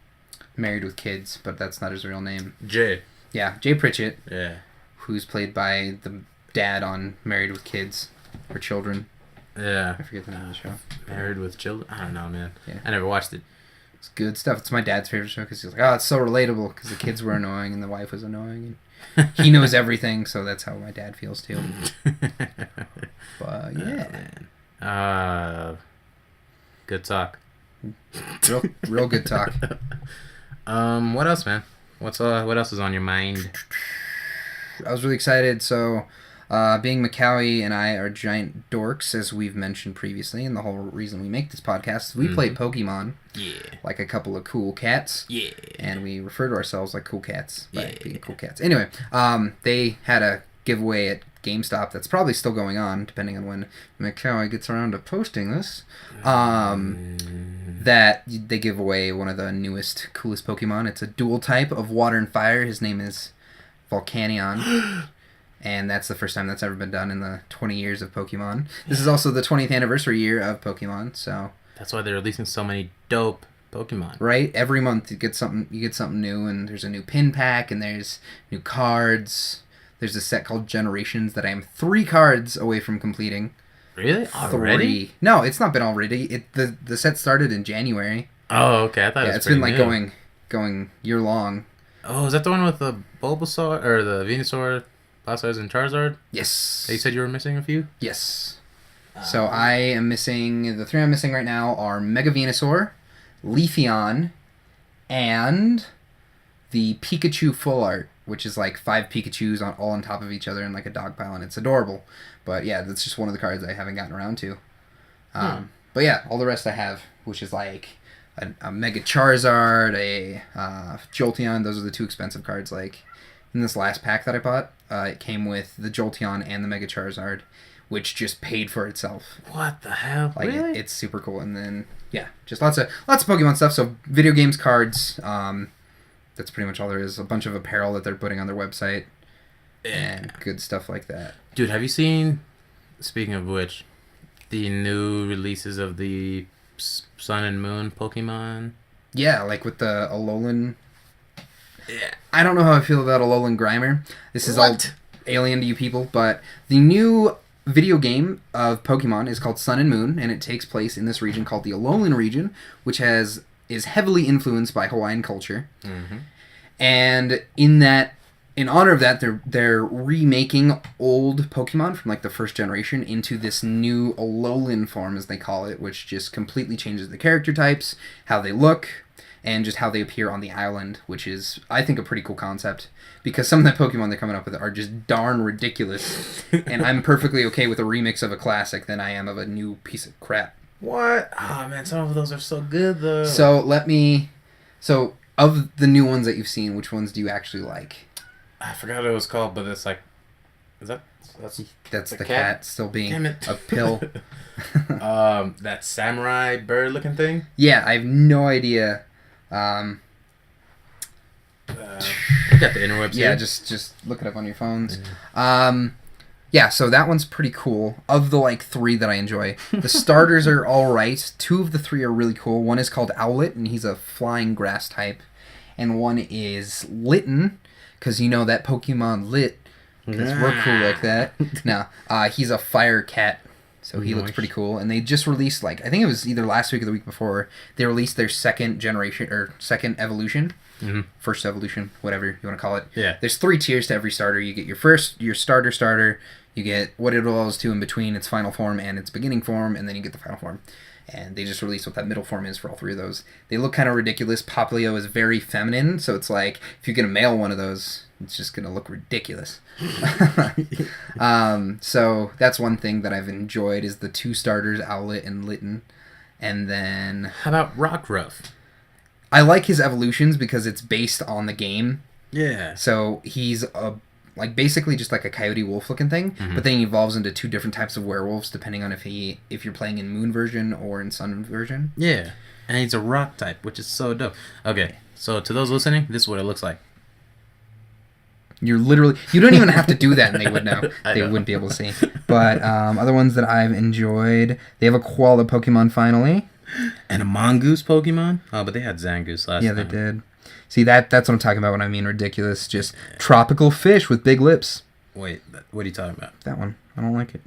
Married with Kids, but that's not his real name. Jay. Yeah, Jay Pritchett. Yeah. Who's played by the dad on Married with Kids or Children. Yeah. I forget the name of the show. Married with Children? I don't know, man. Yeah. I never watched it. It's good stuff. It's my dad's favorite show because he's like, oh, it's so relatable because the kids were annoying and the wife was annoying. And he knows everything, so that's how my dad feels too. But yeah. Good talk. Real good talk. What else, man? What else is on your mind? I was really excited. So, being Macaulay and I are giant dorks, as we've mentioned previously, and the whole reason we make this podcast, we play Pokemon. Yeah. Like a couple of cool cats. Yeah. And we refer to ourselves like cool cats by being cool cats. Anyway, they had a giveaway at GameStop that's probably still going on, depending on when Macaulay gets around to posting this. That they give away one of the newest, coolest Pokemon. It's a dual type of water and fire. His name is Volcanion. And that's the first time that's ever been done in the 20 years of Pokemon. This is also the 20th anniversary year of Pokemon, so... That's why they're releasing so many dope Pokemon. Right? Every month you get something new, and there's a new pin pack, and there's new cards. There's a set called Generations that I am 3 cards away from completing. Really? Already? 3. No, it's not been already. The set started in January. Oh, okay. I thought it was it's been like new. going year long. Oh, is that the one with the Bulbasaur or the Venusaur, Blastoise, and Charizard? Yes. You said you were missing a few? Yes. So I am missing, the 3 I'm missing right now are Mega Venusaur, Leafeon, and the Pikachu Full Art, which is like 5 Pikachus all on top of each other in like a dog pile, and it's adorable. But yeah, that's just one of the cards I haven't gotten around to. But yeah, all the rest I have, which is like a Mega Charizard, a Jolteon. Those are the 2 expensive cards. Like in this last pack that I bought, it came with the Jolteon and the Mega Charizard, which just paid for itself. What the hell? Like really? It's super cool. And then yeah, just lots of Pokemon stuff. So video games, cards. That's pretty much all there is. A bunch of apparel that they're putting on their website. And good stuff like that. Dude, have you seen, speaking of which, the new releases of the Sun and Moon Pokemon? Yeah, like with the Alolan. Yeah. I don't know how I feel about Alolan Grimer. This is all alien to you people, but the new video game of Pokemon is called Sun and Moon, and it takes place in this region called the Alolan region, which is heavily influenced by Hawaiian culture. Mm-hmm. And in honor of that, they're remaking old Pokemon from like the first generation into this new Alolan form, as they call it, which just completely changes the character types, how they look, and just how they appear on the island, which is, I think, a pretty cool concept. Because some of the Pokemon they're coming up with are just darn ridiculous. And I'm perfectly okay with a remix of a classic than I am of a new piece of crap. What? Oh, man, some of those are so good, though. So, of the new ones that you've seen, which ones do you actually like? I forgot what it was called, but it's like... That's the cat still being a pill. That samurai bird-looking thing? Yeah, I have no idea. We got the interwebs Yeah, here. just look it up on your phones. Yeah, so that one's pretty cool. Of the, 3 that I enjoy, the starters are alright. 2 of the 3 are really cool. One is called Owlet, and he's a flying grass type. And one is Litten, because you know that Pokemon Lit, because we're cool like that. No, he's a fire cat, so he looks pretty cool. And they just released, I think it was either last week or the week before, they released their second generation, or second evolution. Mm-hmm. First evolution, whatever you want to call it. Yeah. There's 3 tiers to every starter. You get your starter. You get what it evolves to in between its final form and its beginning form, and then you get the final form. And they just released what that middle form is for all 3 of those. They look kind of ridiculous. Popplio is very feminine, so it's like, if you get a male one of those, it's just going to look ridiculous. So that's one thing that I've enjoyed is the 2 starters, Owlet and Litten. And then... How about Rockruff? I like his evolutions because it's based on the game. Yeah. So he's basically just like a coyote wolf looking thing, but then he evolves into 2 different types of werewolves depending on if you're playing in Moon version or in Sun version. Yeah. And he's a rock type, which is so dope. Okay, so to those listening, this is what it looks like. You don't even have to do that and they would know. I They know. wouldn't be able to see. But other ones that I've enjoyed, they have a koala Pokemon finally. And a mongoose Pokemon? Oh, but they had Zangoose last Yeah, time. they did. See, that's what I'm talking about when I mean ridiculous. Just tropical fish with big lips. Wait, what are you talking about? That one. I don't like it.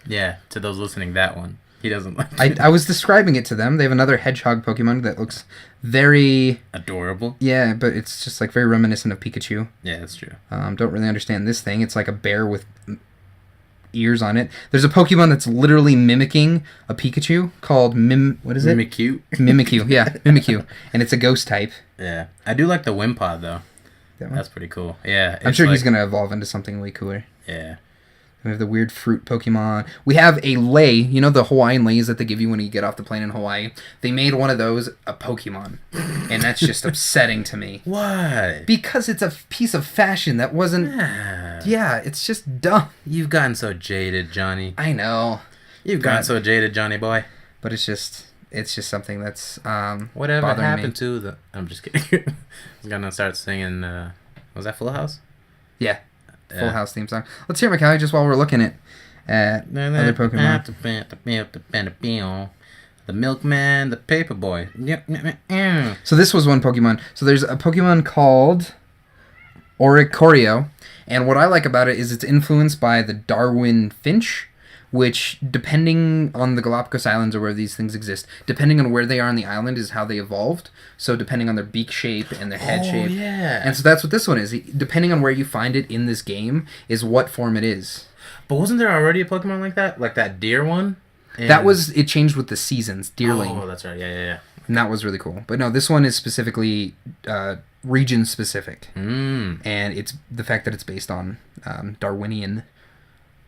Yeah, to those listening, that one. He doesn't like it. I was describing it to them. They have another hedgehog Pokemon that looks very... Adorable. Yeah, but it's just very reminiscent of Pikachu. Yeah, that's true. Don't really understand this thing. It's like a bear with ears on it. There's a Pokemon that's literally mimicking a Pikachu called what is it? Mimikyu. Mimikyu, yeah, Mimikyu. And it's a ghost type. Yeah. I do like the Wimpod, though. That one? That's pretty cool. Yeah. I'm sure he's going to evolve into something way cooler. Yeah. We have the weird fruit Pokemon. We have a lei. You know the Hawaiian leis that they give you when you get off the plane in Hawaii? They made one of those a Pokemon. And that's just upsetting to me. Why? Because it's a piece of fashion that wasn't... Yeah. Yeah, it's just dumb. You've gotten so jaded, Johnny. I know. You've gotten so jaded, Johnny boy. But it's just something that's Whatever bothering happened me. to the... I'm just kidding. I was going to start singing... was that Full House? Yeah. Full House theme song. Let's hear Macaulay just while we're looking at other Pokemon. The Milkman, the Paperboy. So this was one Pokemon. So there's a Pokemon called Oricorio, and what I like about it is it's influenced by the Darwin Finch, which, depending on the Galapagos Islands or where these things exist, depending on where they are on the island is how they evolved. So depending on their beak shape and their head shape. Yeah. And so that's what this one is. Depending on where you find it in this game is what form it is. But wasn't there already a Pokemon like that? Like that deer one? It changed with the seasons, Deerling. Oh, that's right. Yeah. And that was really cool. But no, this one is specifically region specific. Mm. And it's the fact that it's based on Darwinian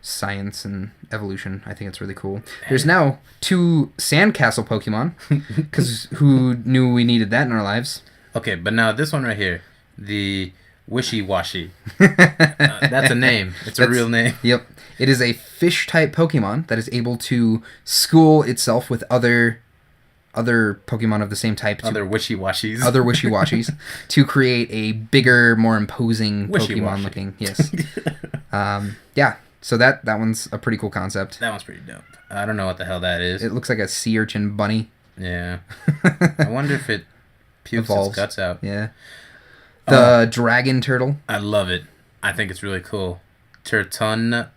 science and evolution. I think it's really cool. There's now 2 Sandcastle Pokemon, because who knew we needed that in our lives? Okay, but now this one right here, the Wishy-Washy. That's a name. It's a real name. Yep. It is a fish-type Pokemon that is able to school itself with other Pokemon of the same type. Other Wishy-Washies. Other Wishy-Washies to create a bigger, more imposing Wishy-washy. Pokemon looking. Yes. Yeah. So that one's a pretty cool concept. That one's pretty dope. I don't know what the hell that is. It looks like a sea urchin bunny. Yeah. I wonder if it pukes its guts out. Yeah. The dragon turtle. I love it. I think it's really cool. Turtonator.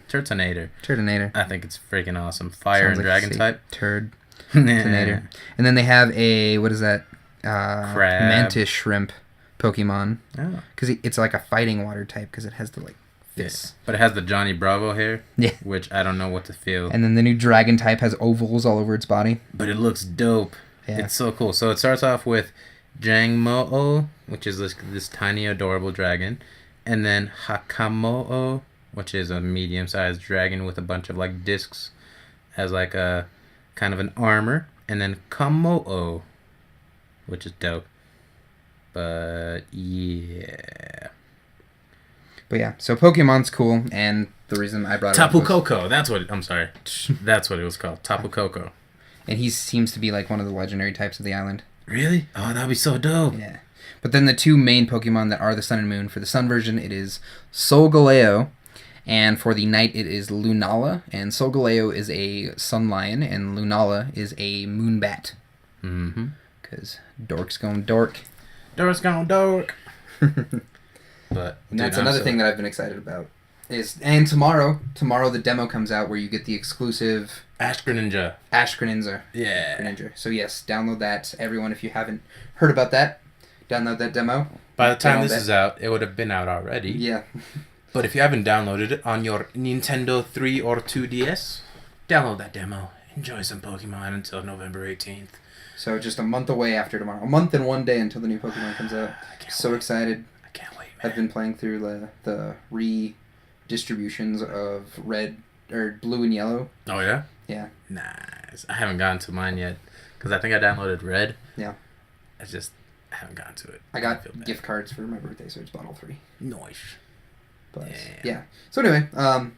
Turtonator. I think it's freaking awesome. Fire Sounds and like dragon a type. Turtonator. And then they have a, what is that? Crab. Mantis shrimp Pokemon. Oh. Because it's like a fighting water type because it has the This. But it has the Johnny Bravo hair. Yeah. Which I don't know what to feel. And then the new dragon type has ovals all over its body. But it looks dope. Yeah. It's so cool. So it starts off with Jangmo-o, which is this tiny, adorable dragon. And then Hakamo-o, which is a medium-sized dragon with a bunch of like discs as like a kind of an armor. And then Kamo-o, which is dope. But yeah. But yeah, so Pokemon's cool, and the reason I brought it up was... Tapu Koko. That's what... I'm sorry. That's what it was called. Tapu Koko. And he seems to be like one of the legendary types of the island. Really? Oh, that'd be so dope. Yeah. But then the two main Pokemon that are the Sun and Moon, for the Sun version, it is Solgaleo, and for the Night, it is Lunala. And Solgaleo is a Sun Lion, and Lunala is a Moon Bat. Mm-hmm. Because dork's going dork. Dork's going dork. But and that's another thing that I've been excited about. And tomorrow the demo comes out where you get the exclusive Ash Greninja. Yeah. Greninja. So yes, download that, everyone. If you haven't heard about that, download that demo. By the time this is out, it would have been out already. Yeah. But if you haven't downloaded it on your Nintendo 3 or 2DS, download that demo. Enjoy some Pokemon until November 18th. So just a month away after tomorrow. A month and 1 day until the new Pokemon comes out. So excited. I can't wait, man. I've been playing through the redistributions of red or blue and yellow. Oh, yeah? Yeah. Nice. I haven't gotten to mine yet. Because I think I downloaded red. Yeah. I haven't gotten to it. I got gift cards for my birthday, so it's bottle 3. Nice. But yeah. So anyway,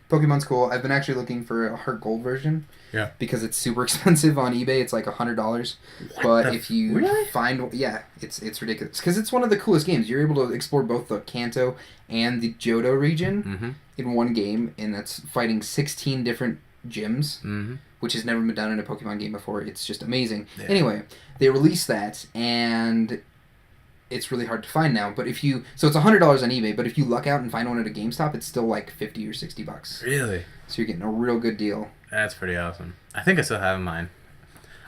Pokemon's cool. I've been actually looking for a Heart Gold version. Yeah. Because it's super expensive on eBay. It's like $100. But if you find... Yeah, it's ridiculous. Because it's one of the coolest games. You're able to explore both the Kanto and the Johto region in one game. And that's fighting 16 different gyms, which has never been done in a Pokemon game before. It's just amazing. Yeah. Anyway, they released that, and... it's really hard to find now, but if you... So it's $100 on eBay, but if you luck out and find one at a GameStop, it's still like $50 or $60. Really? So you're getting a real good deal. That's pretty awesome. I think I still have mine.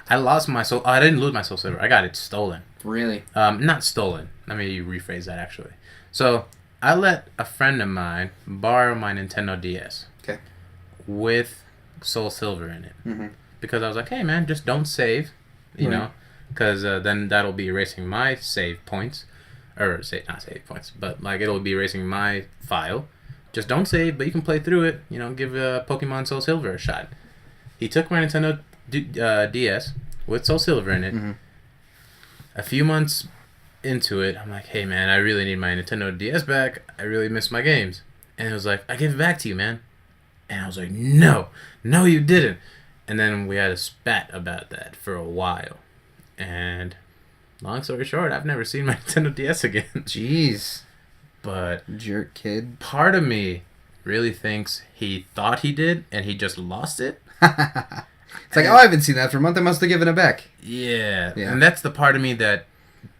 I lost my soul... I didn't lose my Soul Silver. I got it stolen. Really? Not stolen. Let me rephrase that, actually. So, I let a friend of mine borrow my Nintendo DS. Okay. With Soul Silver in it. Because I was like, hey, man, just don't save, you know? Because then that'll be erasing my save points. Or, not save points, but like it'll be erasing my file. Just don't save, but you can play through it. You know, give Pokemon Soul Silver a shot. He took my Nintendo DS with Soul Silver in it. A few months into it, I'm like, hey man, I really need my Nintendo DS back. I really miss my games. And it was like, I gave it back to you, man. And I was like, no, you didn't. And then we had a spat about that for a while. And long story short, I've never seen my Nintendo DS again. Jeez. But jerk kid. Part of me really thinks he thought he did and he just lost it. It's like, I haven't seen that for a month. I must have given it back. Yeah. And that's the part of me that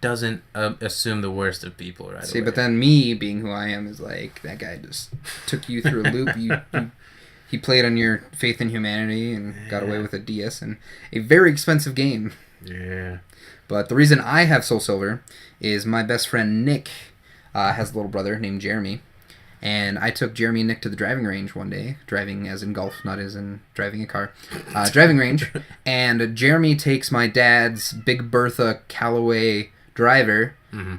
doesn't assume the worst of people right away. But then me, being who I am, is like, that guy just took you through a loop. He played on your faith in humanity and got away with a DS and a very expensive game. Yeah. But the reason I have Soul Silver is my best friend Nick has a little brother named Jeremy. And I took Jeremy and Nick to the driving range one day. Driving as in golf, not as in driving a car. Driving range. And Jeremy takes my dad's Big Bertha Callaway driver,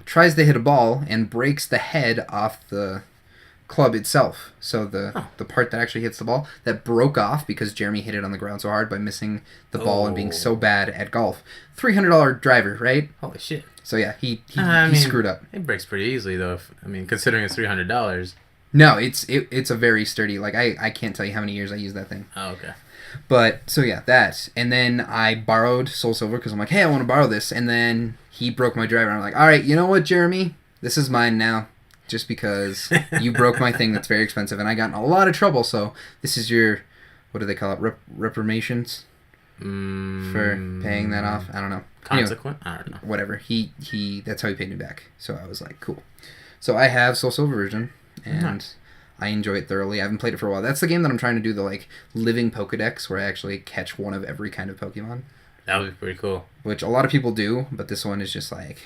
tries to hit a ball, and breaks the head off the club itself. So the part that actually hits the ball, that broke off because Jeremy hit it on the ground so hard by missing the ball and being so bad at golf. $300 driver, right? Holy shit. So yeah, he screwed up. It breaks pretty easily though. Considering it's $300. No, it's a very sturdy. Like I can't tell you how many years I used that thing. Oh, okay. But so yeah, that. And then I borrowed Soul Silver because I'm like, hey, I want to borrow this. And then he broke my driver. And I'm like, all right, you know what, Jeremy? This is mine now. Just because you broke my thing that's very expensive. And I got in a lot of trouble. So this is your, what do they call it? Reprimations? For paying that off? I don't know. Consequent? Anyway, I don't know. Whatever. He that's how he paid me back. So I was like, cool. So I have Soul Silver version. And I enjoy it thoroughly. I haven't played it for a while. That's the game that I'm trying to do, the like living Pokedex, where I actually catch one of every kind of Pokemon. That would be pretty cool. Which a lot of people do, but this one is just like,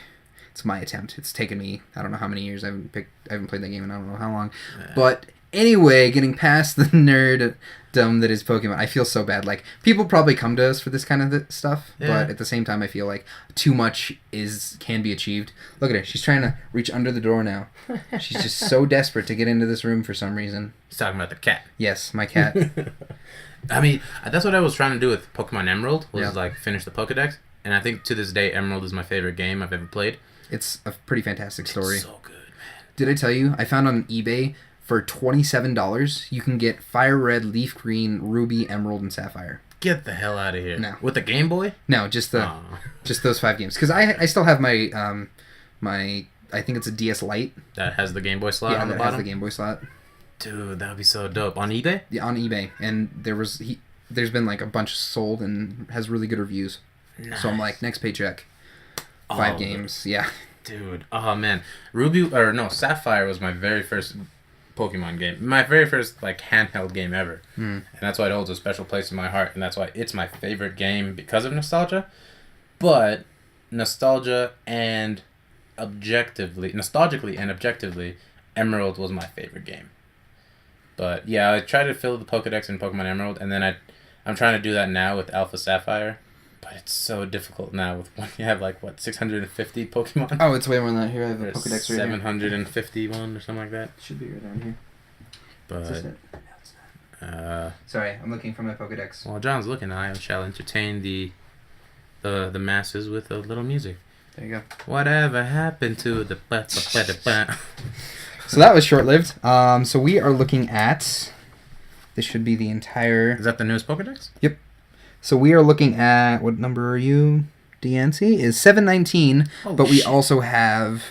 it's my attempt. It's taken me, I don't know how many years. I haven't played that game in I don't know how long. But Anyway, getting past the nerddom that is Pokemon, I feel so bad. Like, people probably come to us for this kind of stuff, but at the same time, I feel like too much can be achieved. Look at her. She's trying to reach under the door now. She's just so desperate to get into this room for some reason. He's talking about the cat. Yes, my cat. I mean, that's what I was trying to do with Pokemon Emerald, was like finish the Pokedex. And I think to this day, Emerald is my favorite game I've ever played. It's a pretty fantastic story. It's so good, man. Did I tell you? I found on eBay for $27, you can get Fire Red, Leaf Green, Ruby, Emerald, and Sapphire. Get the hell out of here. No. With the Game Boy? No, just those 5 games. Because I still have my, I think it's a DS Lite. That has the Game Boy slot on the that bottom? has the Game Boy slot. Dude, that would be so dope. On eBay? Yeah, on eBay. And there's been like a bunch sold and has really good reviews. Nice. So I'm like, next paycheck. 5 games. Yeah. Dude. Oh, man. Sapphire was my very first Pokemon game. My very first like handheld game ever. And that's why it holds a special place in my heart, and that's why it's my favorite game because of nostalgia. But nostalgically and objectively, Emerald was my favorite game. But yeah, I tried to fill the Pokedex in Pokemon Emerald, and then I'm trying to do that now with Alpha Sapphire. But it's so difficult now with when you have 650 Pokemon. Oh, it's way more than that. Here I have a Pokedex right here. 751 or something like that. Should be right down here. But Is this it? No, it's not. Sorry, I'm looking for my Pokedex. While John's looking, I shall entertain the masses with a little music. There you go. Whatever happened to the So that was short-lived. So we are looking at. This should be the entire. Is that the newest Pokedex? Yep. So we are looking at, what number are you, DNC? Is 719, but we also have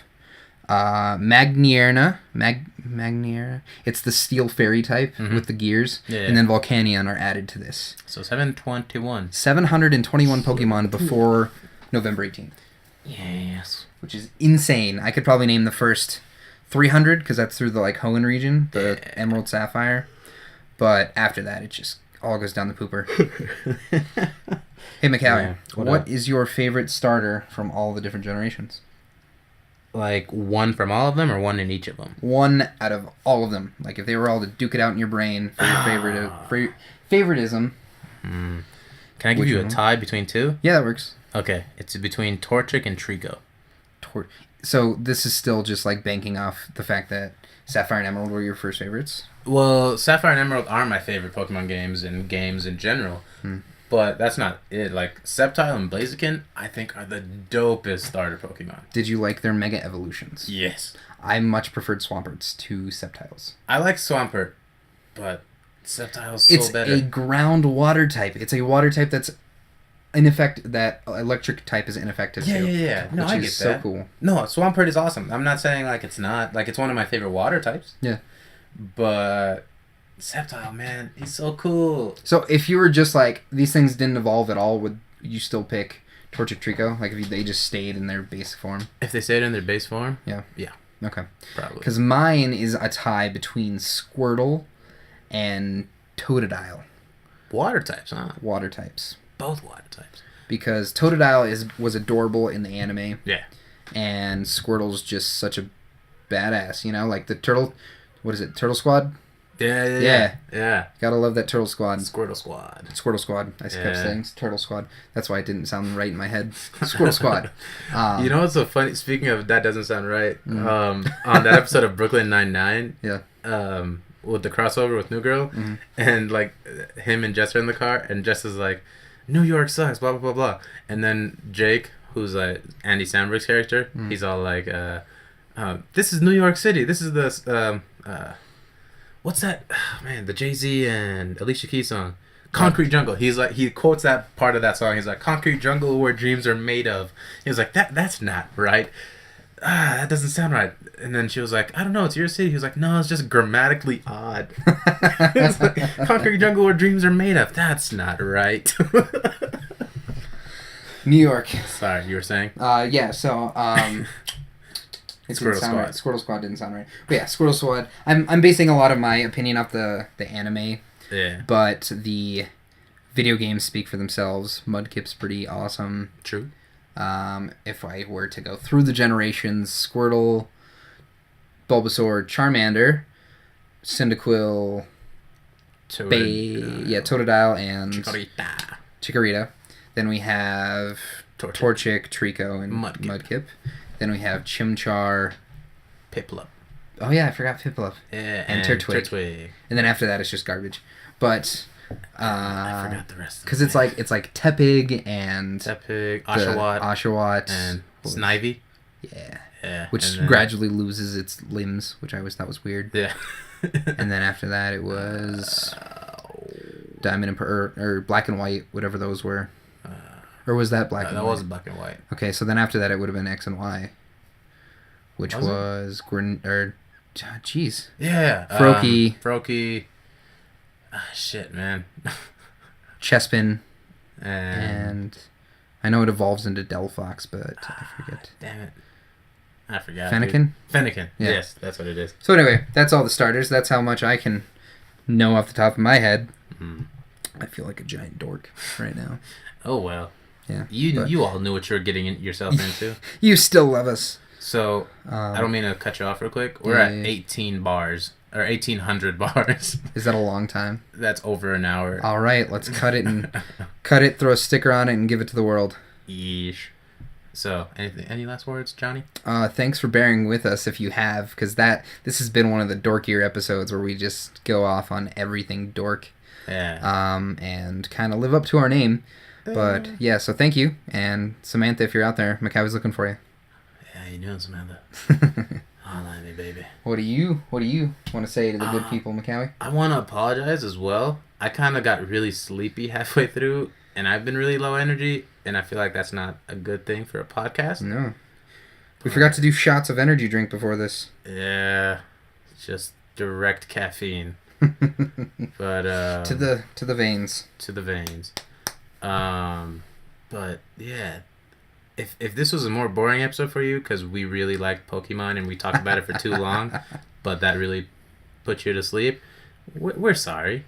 Magnierna. Magnierna. It's the Steel Fairy type with the gears. Yeah. And then Volcanion are added to this. So 721. 721 Pokemon before November 18th. Yes. Which is insane. I could probably name the first 300, because that's through the Hoenn region, the Emerald Sapphire. But after that, it just all goes down the pooper. Hey, McCallie, what is your favorite starter from all the different generations? Like one from all of them, or one in each of them? One out of all of them. Like if they were all to duke it out in your brain for your favoritism. Can I give you a tie between two? Yeah, that works. Okay, it's between Torchic and Trico. So this is still just banking off the fact that Sapphire and Emerald were your first favorites? Well, Sapphire and Emerald are my favorite Pokemon games and games in general. But that's not it. Sceptile and Blaziken, I think, are the dopest starter Pokemon. Did you like their Mega Evolutions? Yes. I much preferred Swamperts to Sceptiles. I like Swampert, but Sceptile's so better. It's a ground water type. It's a water type that's that electric type is ineffective too. Yeah. No, I get that. So cool. No, Swampert is awesome. I'm not saying it's not. It's one of my favorite water types. Yeah. But Sceptile, man, he's so cool. So if you were just these things didn't evolve at all, would you still pick Torchic Trico? If they just stayed in their base form? If they stayed in their base form? Yeah. Yeah. Okay. Probably. Because mine is a tie between Squirtle and Totodile. Water types, huh? Water types. Both water types. Because Totodile was adorable in the anime. Yeah. And Squirtle's just such a badass, the turtle... What is it? Turtle Squad? Yeah. Gotta love that Turtle Squad. Squirtle Squad. I kept saying Turtle Squad. That's why it didn't sound right in my head. Squirtle Squad. You know what's so funny? Speaking of that doesn't sound right. On that episode of Brooklyn Nine-Nine. Yeah. With the crossover with New Girl. And him and Jess are in the car. And Jess is like, New York sucks, blah, blah, blah, blah. And then Jake, who's Andy Samberg's character, he's all like, this is New York City. This is the... what's that? Oh, man, the Jay-Z and Alicia Keys song, Concrete Jungle. He quotes that part of that song. He's like, Concrete Jungle where dreams are made of. He was like, that's not right. That doesn't sound right. And then she was like, I don't know, it's your city. He was like, no, it's just grammatically odd. It's like, Concrete Jungle where dreams are made of. That's not right. New York. Sorry, you were saying? Yeah, so, it didn't sound right. Squirtle Squad didn't sound right. But yeah, Squirtle Squad. I'm basing a lot of my opinion off the anime. Yeah. But the video games speak for themselves. Mudkip's pretty awesome. True. If I were to go through the generations, Squirtle, Bulbasaur, Charmander, Cyndaquil, Totodile, and Chikorita. Then we have Torchic, Trico, and Mudkip. Then we have Chimchar, Piplup. Oh yeah, I forgot Piplup. Yeah, and Turtwig. And then after that, it's just garbage. But I forgot the rest. Because it's like Tepig and Oshawott, and Snivy. Yeah. Which gradually loses its limbs, which I always thought was weird. Yeah. And then after that, it was Diamond and Pearl, or Black and White, whatever those were. Or was that Black and White? That was Black and White. Okay, so then after that, it would have been X and Y, which was jeez. Yeah. Froakie. Shit, man. Chespin. And I know it evolves into Delphox, but I forget. Damn it. I forgot. Fennekin? Fennekin. Yeah. Yes, that's what it is. So anyway, that's all the starters. That's how much I can know off the top of my head. Mm-hmm. I feel like a giant dork right now. Oh, well. Yeah. You all knew what you were getting yourself into. You still love us. So, I don't mean to cut you off real quick. We're at 18 bars. Or 1,800 bars. Is that a long time? That's over an hour. All right, let's cut it, throw a sticker on it, and give it to the world. Yeesh. So, any last words, Johnny? Thanks for bearing with us if you have, because this has been one of the dorkier episodes where we just go off on everything dork. Yeah. And kind of live up to our name. But, yeah, so thank you. And Samantha, if you're out there, Macau was looking for you. Yeah, how you doing, Samantha? Holla me, baby. What do you want to say to the good people, Macawi? I want to apologize as well. I kind of got really sleepy halfway through, and I've been really low energy, and I feel like that's not a good thing for a podcast. No. We forgot to do shots of energy drink before this. Yeah. Just direct caffeine. But to the veins. To the veins. But yeah. If this was a more boring episode for you, because we really liked Pokemon and we talked about it for too long, but that really put you to sleep, we're sorry.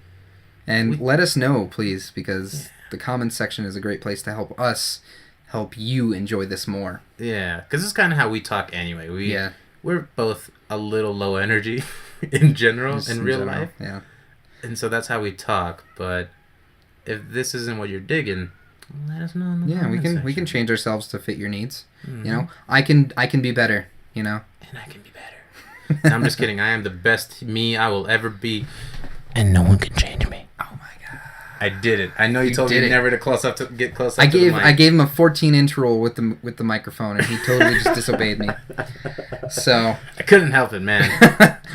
And let us know, please, because the comments section is a great place to help us help you enjoy this more. Yeah, because it's kind of how we talk anyway. We're both a little low energy in general, in real life. Yeah. And so that's how we talk, but if this isn't what you're digging, let us know in the comments section. We can change ourselves to fit your needs. Mm-hmm. You know, I can be better. You know, and I can be better. No, I'm just kidding. I am the best me I will ever be, and no one can change me. Oh my god! I did it. I know you told me never to get close up to the mic. I gave him a 14-inch rule with the microphone, and he totally just disobeyed me. So I couldn't help it, man.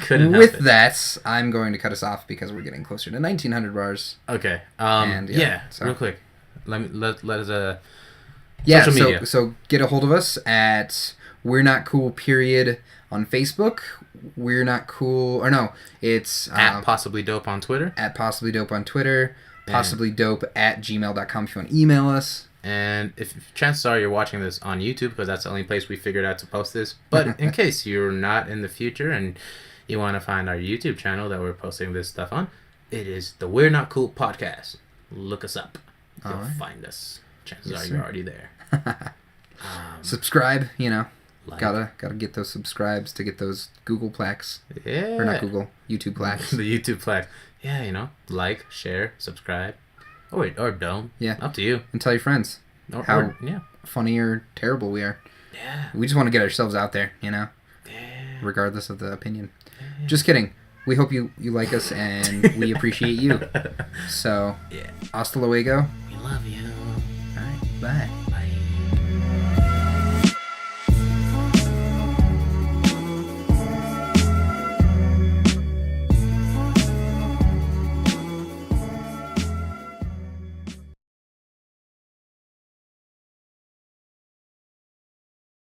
With that, I'm going to cut us off because we're getting closer to 1,900 bars. Okay. So. Real quick. Let us social media. So get a hold of us at We're Not Cool period on Facebook. We're Not Cool, or no, it's at Possibly Dope on Twitter. At Possibly Dope on Twitter. PossiblyDope@gmail.com if you want to email us. And if chances are you're watching this on YouTube, because that's the only place we figured out to post this. But in case you're not in the future and you want to find our YouTube channel that we're posting this stuff on, it is the We're Not Cool podcast. Look us up. You'll find us. Chances are you're already there. Subscribe, you know. Like. Gotta get those subscribes to get those Google plaques. Yeah. Or not Google, YouTube plaques. The YouTube plaques. Yeah, you know. Like, share, subscribe. Or don't. Yeah. Up to you. And tell your friends how funny or terrible we are. Yeah. We just want to get ourselves out there, you know. Yeah. Regardless of the opinion. Yeah. Just kidding. We hope you like us and we appreciate you. So, hasta luego. We love you. All right. Bye.